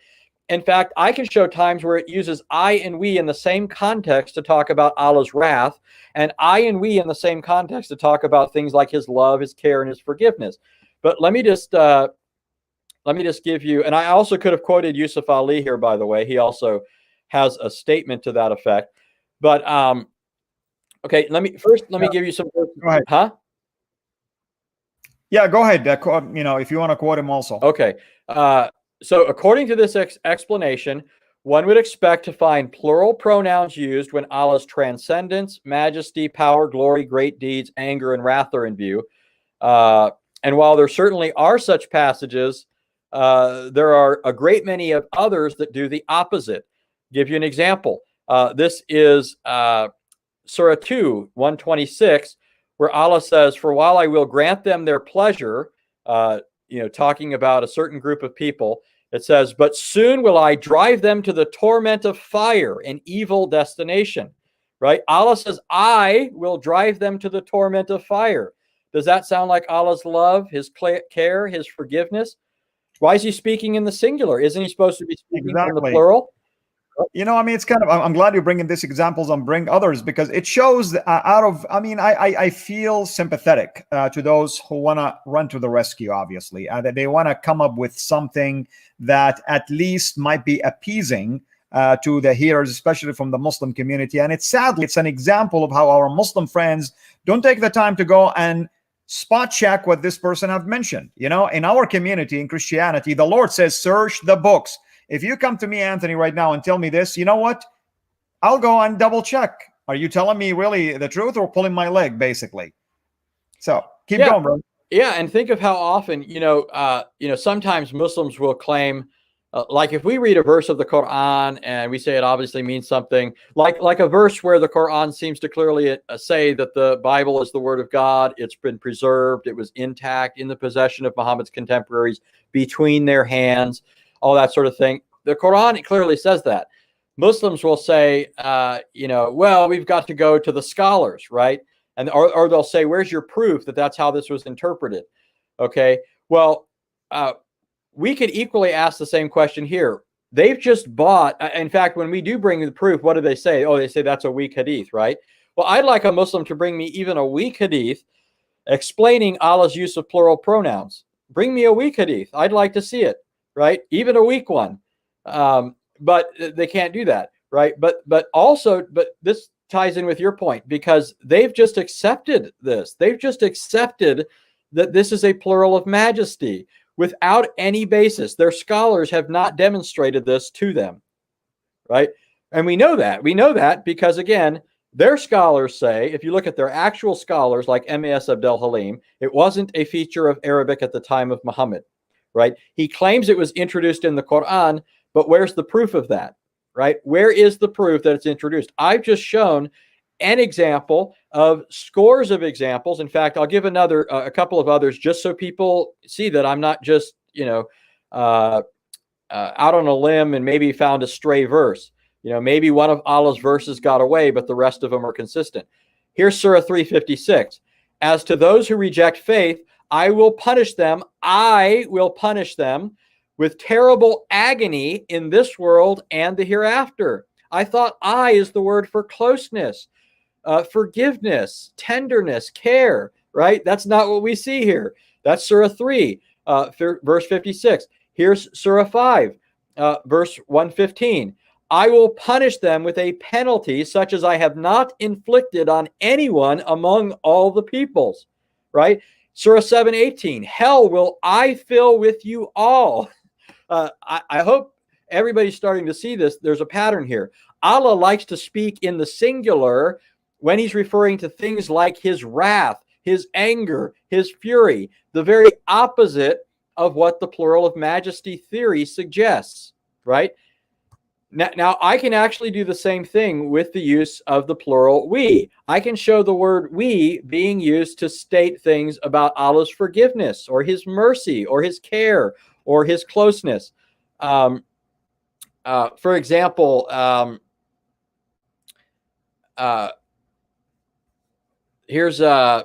In fact, I can show times where it uses I and we in the same context to talk about Allah's wrath, and I and we in the same context to talk about things like his love, his care, and his forgiveness. But let me just give you, and I also could have quoted Yusuf Ali here, by the way. He also has a statement to that effect. But okay, let me give you some. Go ahead. Huh? Yeah, go ahead. If you want to quote him also. Okay. So according to this explanation, one would expect to find plural pronouns used when Allah's transcendence, majesty, power, glory, great deeds, anger, and wrath are in view. And while there certainly are such passages, there are a great many of others that do the opposite. Give you an example. This is Surah 2, 126, where Allah says, "For while I will grant them their pleasure," talking about a certain group of people, it says, "but soon will I drive them to the torment of fire, an evil destination." Right? Allah says, "I will drive them to the torment of fire." Does that sound like Allah's love, his care, his forgiveness? Why is he speaking in the singular? Isn't he supposed to be speaking in the plural? It's kind of, I'm glad you're bringing these examples and bring others, because it shows I feel sympathetic to those who want to run to the rescue, obviously, that they want to come up with something that at least might be appeasing to the hearers, especially from the Muslim community. And it's an example of how our Muslim friends don't take the time to go and spot check what this person have mentioned. In our community, in Christianity, the Lord says, search the books. If you come to me, Anthony, right now and tell me this, you know what? I'll go and double check. Are you telling me really the truth or pulling my leg, basically? So keep going, bro. Yeah, and think of how often, sometimes Muslims will claim, like if we read a verse of the Quran and we say it obviously means something, like a verse where the Quran seems to clearly say that the Bible is the word of God, it's been preserved, it was intact, in the possession of Muhammad's contemporaries, between their hands, all that sort of thing. The Quran, it clearly says that. Muslims will say, well, we've got to go to the scholars, right? And or they'll say, where's your proof that that's how this was interpreted? Okay, well, we could equally ask the same question here. They've just bought, in fact, when we do bring the proof, what do they say? Oh, they say that's a weak hadith, right? Well, I'd like a Muslim to bring me even a weak hadith explaining Allah's use of plural pronouns. Bring me a weak hadith. I'd like to see it, right? Even a weak one. But they can't do that, right? But this ties in with your point, because they've just accepted this. They've just accepted that this is a plural of majesty without any basis. Their scholars have not demonstrated this to them, right? And we know that. We know that because, again, their scholars say, if you look at their actual scholars like M.A.S. Abdel Halim, it wasn't a feature of Arabic at the time of Muhammad, right? He claims it was introduced in the Quran, but where's the proof of that, right? Where is the proof that it's introduced? I've just shown an example of scores of examples. In fact, I'll give a couple of others just so people see that I'm not just, out on a limb and maybe found a stray verse. Maybe one of Allah's verses got away, but the rest of them are consistent. Here's Surah 356. As to those who reject faith, I will punish them. I will punish them with terrible agony in this world and the hereafter. I thought I is the word for closeness, forgiveness, tenderness, care, right? That's not what we see here. That's Surah 3, verse 56. Here's Surah 5, verse 115. I will punish them with a penalty such as I have not inflicted on anyone among all the peoples, right? Surah 7:18, hell will I fill with you all. I hope everybody's starting to see this. There's a pattern here. Allah likes to speak in the singular when he's referring to things like his wrath, his anger, his fury, the very opposite of what the plural of majesty theory suggests, right? Now, I can actually do the same thing with the use of the plural we. I can show the word we being used to state things about Allah's forgiveness or his mercy or his care or his closeness. For example, here's Surah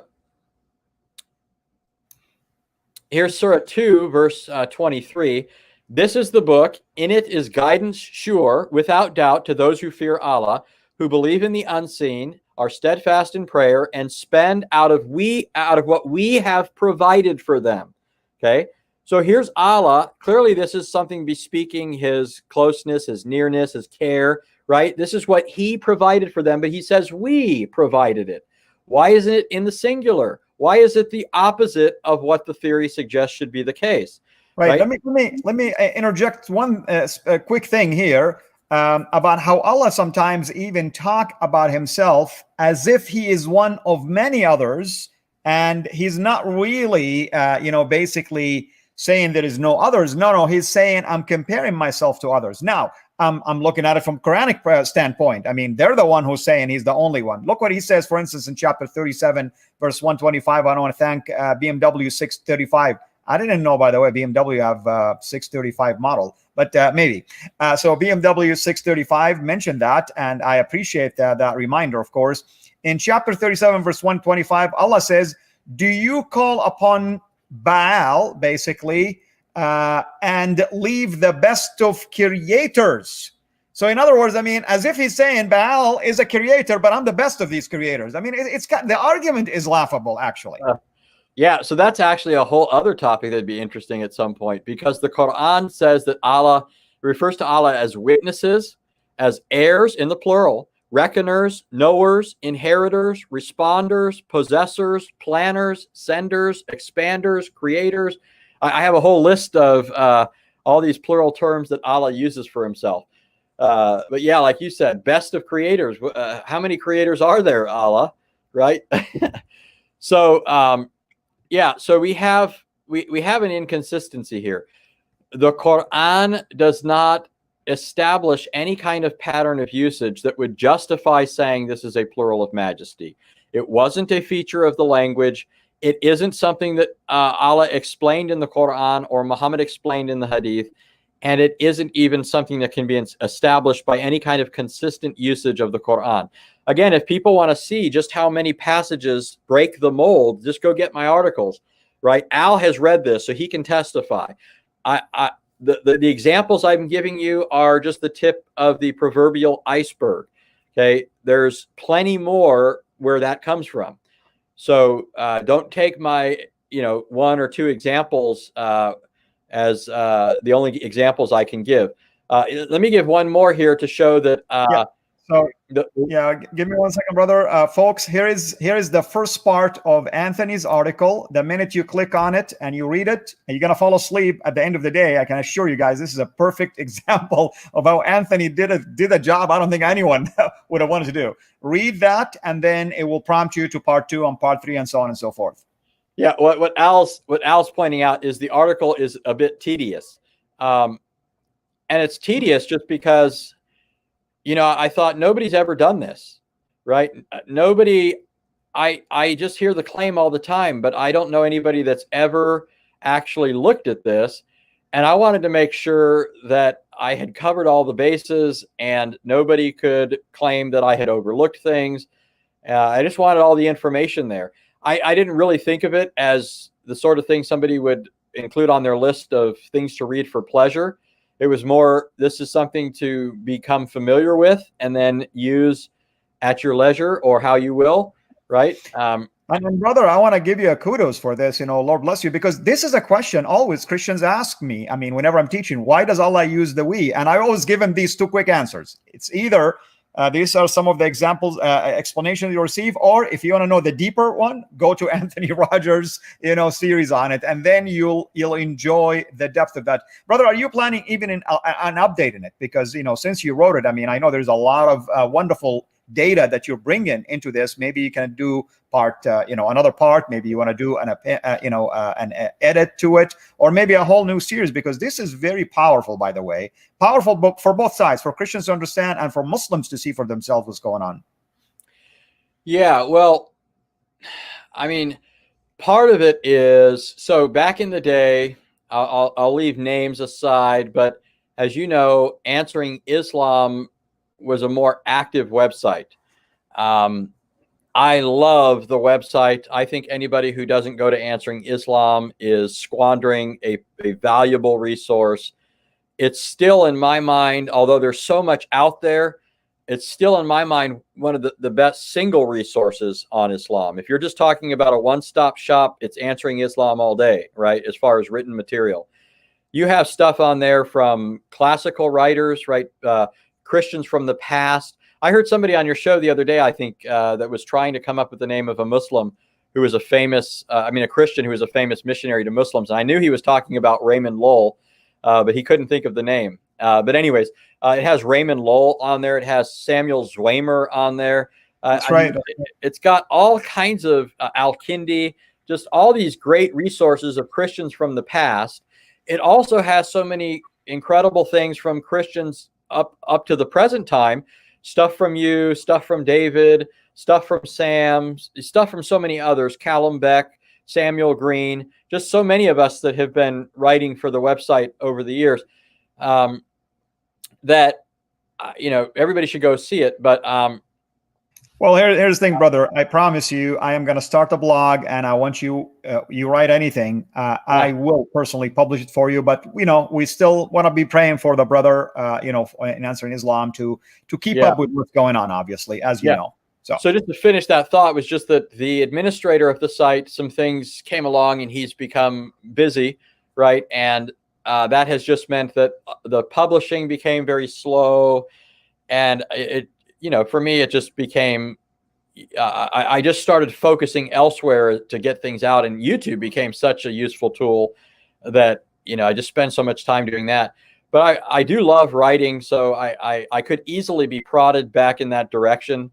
2, verse 23. This is the book. In it is guidance sure, without doubt, to those who fear Allah, who believe in the unseen, are steadfast in prayer, and spend out of what we have provided for them. Okay? So here's Allah. Clearly, this is something bespeaking his closeness, his nearness, his care, right? This is what he provided for them, but he says we provided it. Why isn't it in the singular? Why is it the opposite of what the theory suggests should be the case? Right. Let me interject one quick thing here about how Allah sometimes even talk about himself as if he is one of many others, and he's not really, basically saying there is no others. No, he's saying I'm comparing myself to others. Now, I'm looking at it from Quranic standpoint. I mean, they're the one who's saying he's the only one. Look what he says, for instance, in chapter 37, verse 125. I want to thank BMW 635. I didn't know, by the way, BMW have 635 model, but maybe. So BMW 635 mentioned that, and I appreciate that reminder, of course. In chapter 37, verse 125, Allah says, do you call upon Baal, basically, and leave the best of creators? So in other words, I mean, as if he's saying Baal is a creator, but I'm the best of these creators. I mean, the argument is laughable, actually. Yeah, so that's actually a whole other topic that'd be interesting at some point, because the Quran says that Allah refers to Allah as witnesses, as heirs in the plural, reckoners, knowers, inheritors, responders, possessors, planners, senders, expanders, creators. I have a whole list of all these plural terms that Allah uses for himself. But yeah, like you said, best of creators. How many creators are there, Allah? Right? So yeah, so we have an inconsistency here. The Quran does not establish any kind of pattern of usage that would justify saying this is a plural of majesty. It wasn't a feature of the language. It isn't something that Allah explained in the Quran or Muhammad explained in the Hadith, and it isn't even something that can be established by any kind of consistent usage of the Quran. Again, if people want to see just how many passages break the mold, just go get my articles, right? Al has read this, so he can testify. The examples I'm giving you are just the tip of the proverbial iceberg. Okay. There's plenty more where that comes from. So don't take my, one or two examples as the only examples I can give. Let me give one more here to show that. Yeah. So give me 1 second, brother. Folks, here is the first part of Anthony's article. The minute you click on it and you read it, you're gonna fall asleep at the end of the day. I can assure you guys, this is a perfect example of how Anthony did a job I don't think anyone would have wanted to do. Read that, and then it will prompt you to part 2 and part 3 and so on and so forth. Yeah, what Al's pointing out is the article is a bit tedious, and it's tedious just because, I thought nobody's ever done this, right? Nobody. I just hear the claim all the time, but I don't know anybody that's ever actually looked at this, and I wanted to make sure that I had covered all the bases and nobody could claim that I had overlooked things. I just wanted all the information there. I didn't really think of it as the sort of thing somebody would include on their list of things to read for pleasure. It was more, this is something to become familiar with and then use at your leisure or how you will, right? And brother, I want to give you a kudos for this, Lord bless you, because this is a question always Christians ask me. I mean, whenever I'm teaching, why does Allah use the we? And I always give them these 2 quick answers. It's either these are some of the examples, explanations you receive, or if you want to know the deeper one, go to Anthony Rogers, series on it, and then you'll enjoy the depth of that. Brother, are you planning even an updating it? Because since you wrote it, I mean, I know there's a lot of wonderful data that you're bringing into this. Maybe you can do part, another part. Maybe you want to do an edit to it, or maybe a whole new series, because this is very powerful, by the way, powerful for both sides, for Christians to understand and for Muslims to see for themselves what's going on. Yeah, well, I mean, part of it is, so back in the day, I'll leave names aside, but as you know, Answering Islam was a more active website. I love the website. I think anybody who doesn't go to Answering Islam is squandering a valuable resource. It's still, in my mind, although there's so much out there, it's still, in my mind, one of the best single resources on Islam. If you're just talking about a one-stop shop, it's Answering Islam all day, right, as far as written material. You have stuff on there from classical writers, right, Christians from the past. I heard somebody on your show the other day, I think, that was trying to come up with the name of a Muslim who was a famous, a Christian who was a famous missionary to Muslims. And I knew he was talking about Raymond Lowell, but he couldn't think of the name. But anyways, it has Raymond Lowell on there. It has Samuel Zwemer on there. That's right. It's got all kinds of Al-Kindi, just all these great resources of Christians from the past. It also has so many incredible things from Christians up to the present time. Stuff from you, stuff from David, stuff from Sam, stuff from so many others, Callum Beck, Samuel Green, just so many of us that have been writing for the website over the years, that, everybody should go see it. But well, here's the thing, brother. I promise you, I am going to start a blog, and I want you, you write anything, I will personally publish it for you. But we still want to be praying for the brother, in Answering Islam to keep up with what's going on, obviously, as you know. So just to finish that thought, was just that the administrator of the site, some things came along, and he's become busy, right? And that has just meant that the publishing became very slow, and for me, it just became, I just started focusing elsewhere to get things out, and YouTube became such a useful tool that, I just spend so much time doing that. But I do love writing, so I could easily be prodded back in that direction.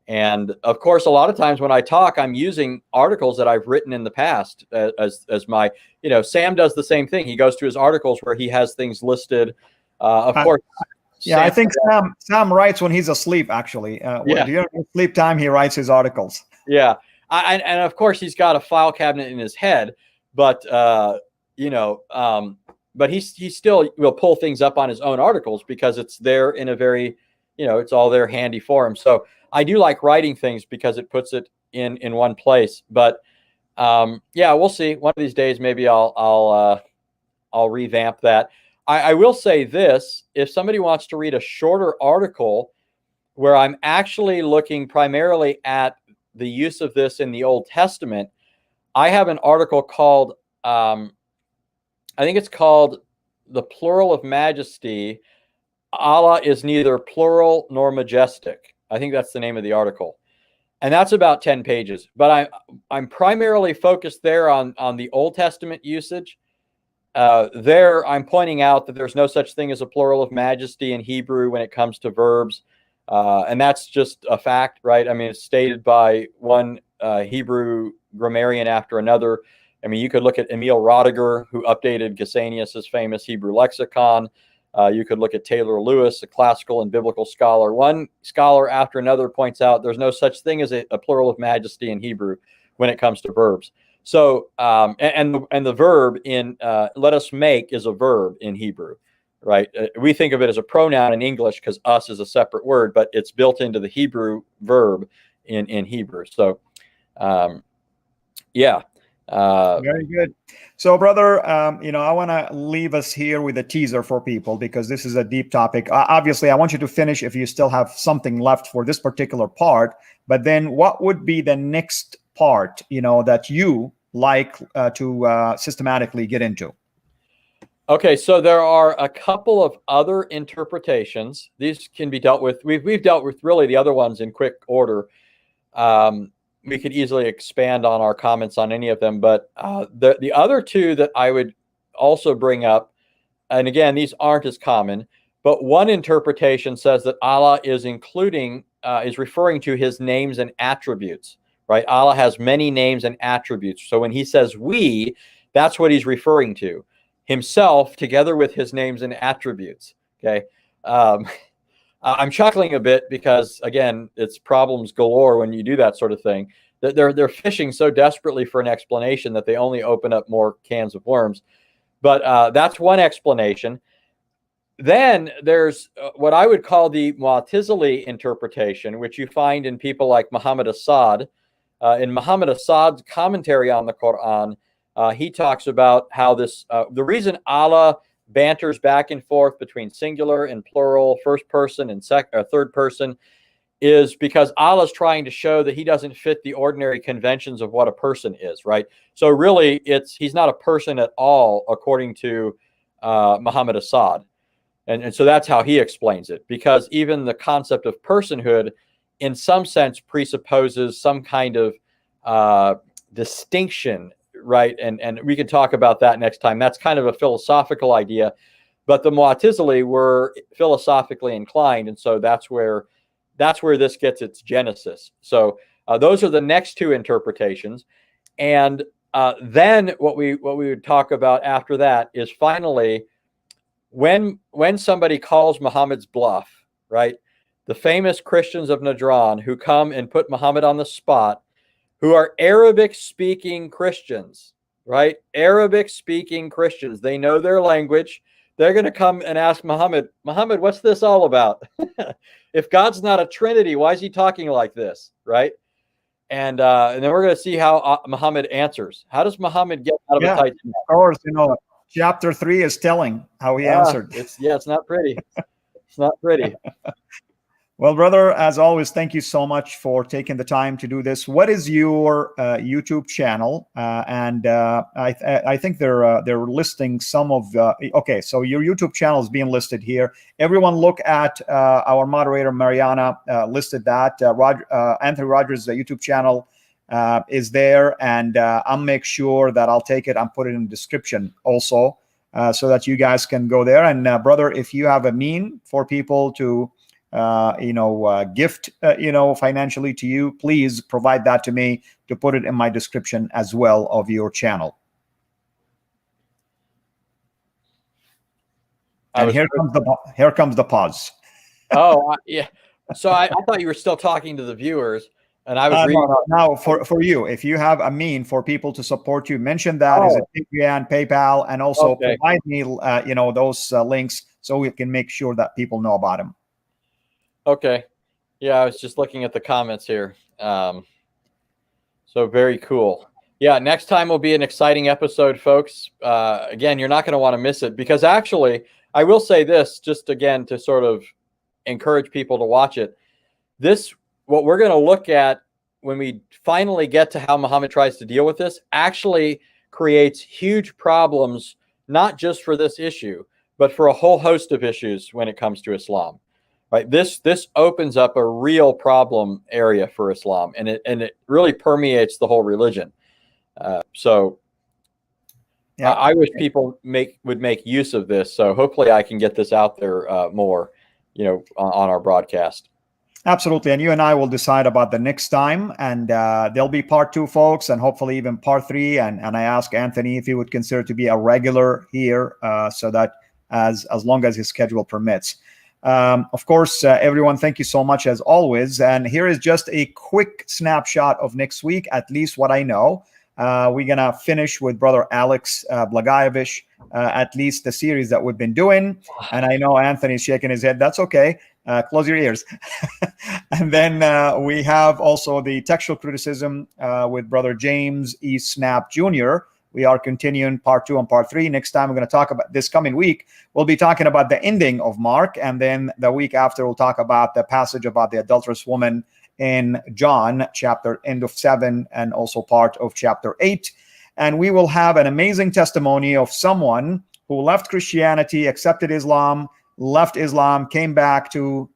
And of course, a lot of times when I talk, I'm using articles that I've written in the past as my, Sam does the same thing. He goes to his articles where he has things listed. Of course. Yeah, I think Sam writes when he's asleep, actually. During sleep time, he writes his articles. Yeah. And of course, he's got a file cabinet in his head, but, but he still will pull things up on his own articles because it's there in a very, it's all there handy for him. So I do like writing things because it puts it in one place. But we'll see. One of these days, maybe I'll revamp that. I will say this: if somebody wants to read a shorter article, where I'm actually looking primarily at the use of this in the Old Testament, I have an article called, I think it's called The Plural of Majesty. Allah is neither plural nor majestic. I think that's the name of the article. And that's about 10 pages. But I'm primarily focused there on the Old Testament usage. There, I'm pointing out that there's no such thing as a plural of majesty in Hebrew when it comes to verbs. And that's just a fact, right? I mean, it's stated by one Hebrew grammarian after another. I mean, you could look at Emil Rodiger, who updated Gesenius's famous Hebrew lexicon. You could look at Taylor Lewis, a classical and biblical scholar. One scholar after another points out there's no such thing as a plural of majesty in Hebrew when it comes to verbs. So, and the verb in let us make is a verb in Hebrew, right? We think of it as a pronoun in English because us is a separate word, but it's built into the Hebrew verb in Hebrew. So, yeah. Very good. So, brother, I want to leave us here with a teaser for people because this is a deep topic. Obviously, I want you to finish if you still have something left for this particular part. But then what would be the next part, that you like to systematically get into? Okay, so there are a couple of other interpretations. These can be dealt with. We've dealt with really the other ones in quick order. We could easily expand on our comments on any of them, but the other two that I would also bring up, and again, these aren't as common, but one interpretation says that Allah is referring to his names and attributes, right? Allah has many names and attributes. So when he says we, that's what he's referring to, himself together with his names and attributes, okay? I'm chuckling a bit because, again, it's problems galore when you do that sort of thing. They're fishing so desperately for an explanation that they only open up more cans of worms. But that's one explanation. Then there's what I would call the Mu'tazili interpretation, which you find in people like Muhammad Asad. In Muhammad Asad's commentary on the Quran, he talks about how the reason Allah banters back and forth between singular and plural, first person and third person, is because Allah's trying to show that he doesn't fit the ordinary conventions of what a person is, right? So really, he's not a person at all, according to Muhammad Asad. And so that's how he explains it, because even the concept of personhood, in some sense, presupposes some kind of distinction, right? And we can talk about that next time. That's kind of a philosophical idea, but the Mu'tazili were philosophically inclined, and so that's where this gets its genesis. So those are the next two interpretations, and then what we would talk about after that is finally when somebody calls Muhammad's bluff, right? The famous Christians of Najran who come and put Muhammad on the spot, who are Arabic-speaking Christians, right? Arabic-speaking Christians. They know their language. They're going to come and ask Muhammad, what's this all about? If God's not a Trinity, why is he talking like this, right? And then we're going to see how Muhammad answers. How does Muhammad get out of a tight knot? Of course, chapter 3 is telling how he answered. It's not pretty. It's not pretty. Well, brother, as always, thank you so much for taking the time to do this. What is your YouTube channel? And I think they're listing some of. Okay, so your YouTube channel is being listed here. Everyone, look at our moderator Mariana listed that. Anthony Rogers' YouTube channel is there, and I'll make sure that I'll take it and put it in the description also, so that you guys can go there. And brother, if you have a mean for people to gift, financially to you, please provide that to me to put it in my description as well of your channel. And here comes the pause. Oh, yeah. So I thought you were still talking to the viewers, and I was reading. No, for you, if you have a mean for people to support you, mention that as a Patreon, PayPal, and also provide me, those links so we can make sure that people know about them. Okay. Yeah, I was just looking at the comments here. So very cool. Yeah, next time will be an exciting episode, folks. Again, you're not going to want to miss it, because actually, I will say this, just again to sort of encourage people to watch it. what we're going to look at when we finally get to how Muhammad tries to deal with this actually creates huge problems, not just for this issue, but for a whole host of issues when it comes to Islam. Right? This opens up a real problem area for Islam, and it really permeates the whole religion. So yeah. I wish people would make use of this. So hopefully I can get this out there more, on our broadcast. Absolutely. And you and I will decide about the next time. And there'll be part 2, folks, and hopefully even part 3. And I ask Anthony if he would consider to be a regular here, so that as long as his schedule permits. Of course, everyone, thank you so much as always. And here is just a quick snapshot of next week, at least what I know. We're going to finish with Brother Alex Blagojevich, at least the series that we've been doing. And I know Anthony's shaking his head. That's okay. Close your ears. And then we have also the textual criticism with Brother James E. Snap Jr. We are continuing part 2 and part 3. Next time we're going to talk about this coming week. We'll be talking about the ending of Mark. And then the week after, we'll talk about the passage about the adulterous woman in John chapter end of 7 and also part of chapter 8. And we will have an amazing testimony of someone who left Christianity, accepted Islam, left Islam, came back to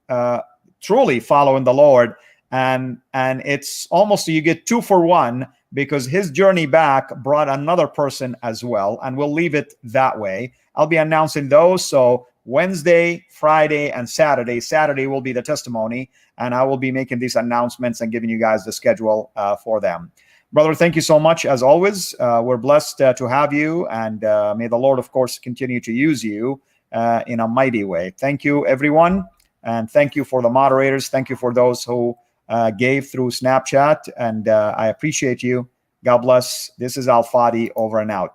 truly following the Lord. And it's almost, you get 2 for 1, because his journey back brought another person as well. And we'll leave it that way. I'll be announcing those. So Wednesday, Friday, and Saturday. Saturday will be the testimony, and I will be making these announcements and giving you guys the schedule for them. Brother, thank you so much, as always. We're blessed to have you, and may the Lord, of course, continue to use you in a mighty way. Thank you, everyone, and thank you for the moderators. Thank you for those who gave through Snapchat, and I appreciate you. God bless. This is Fadi, over and out.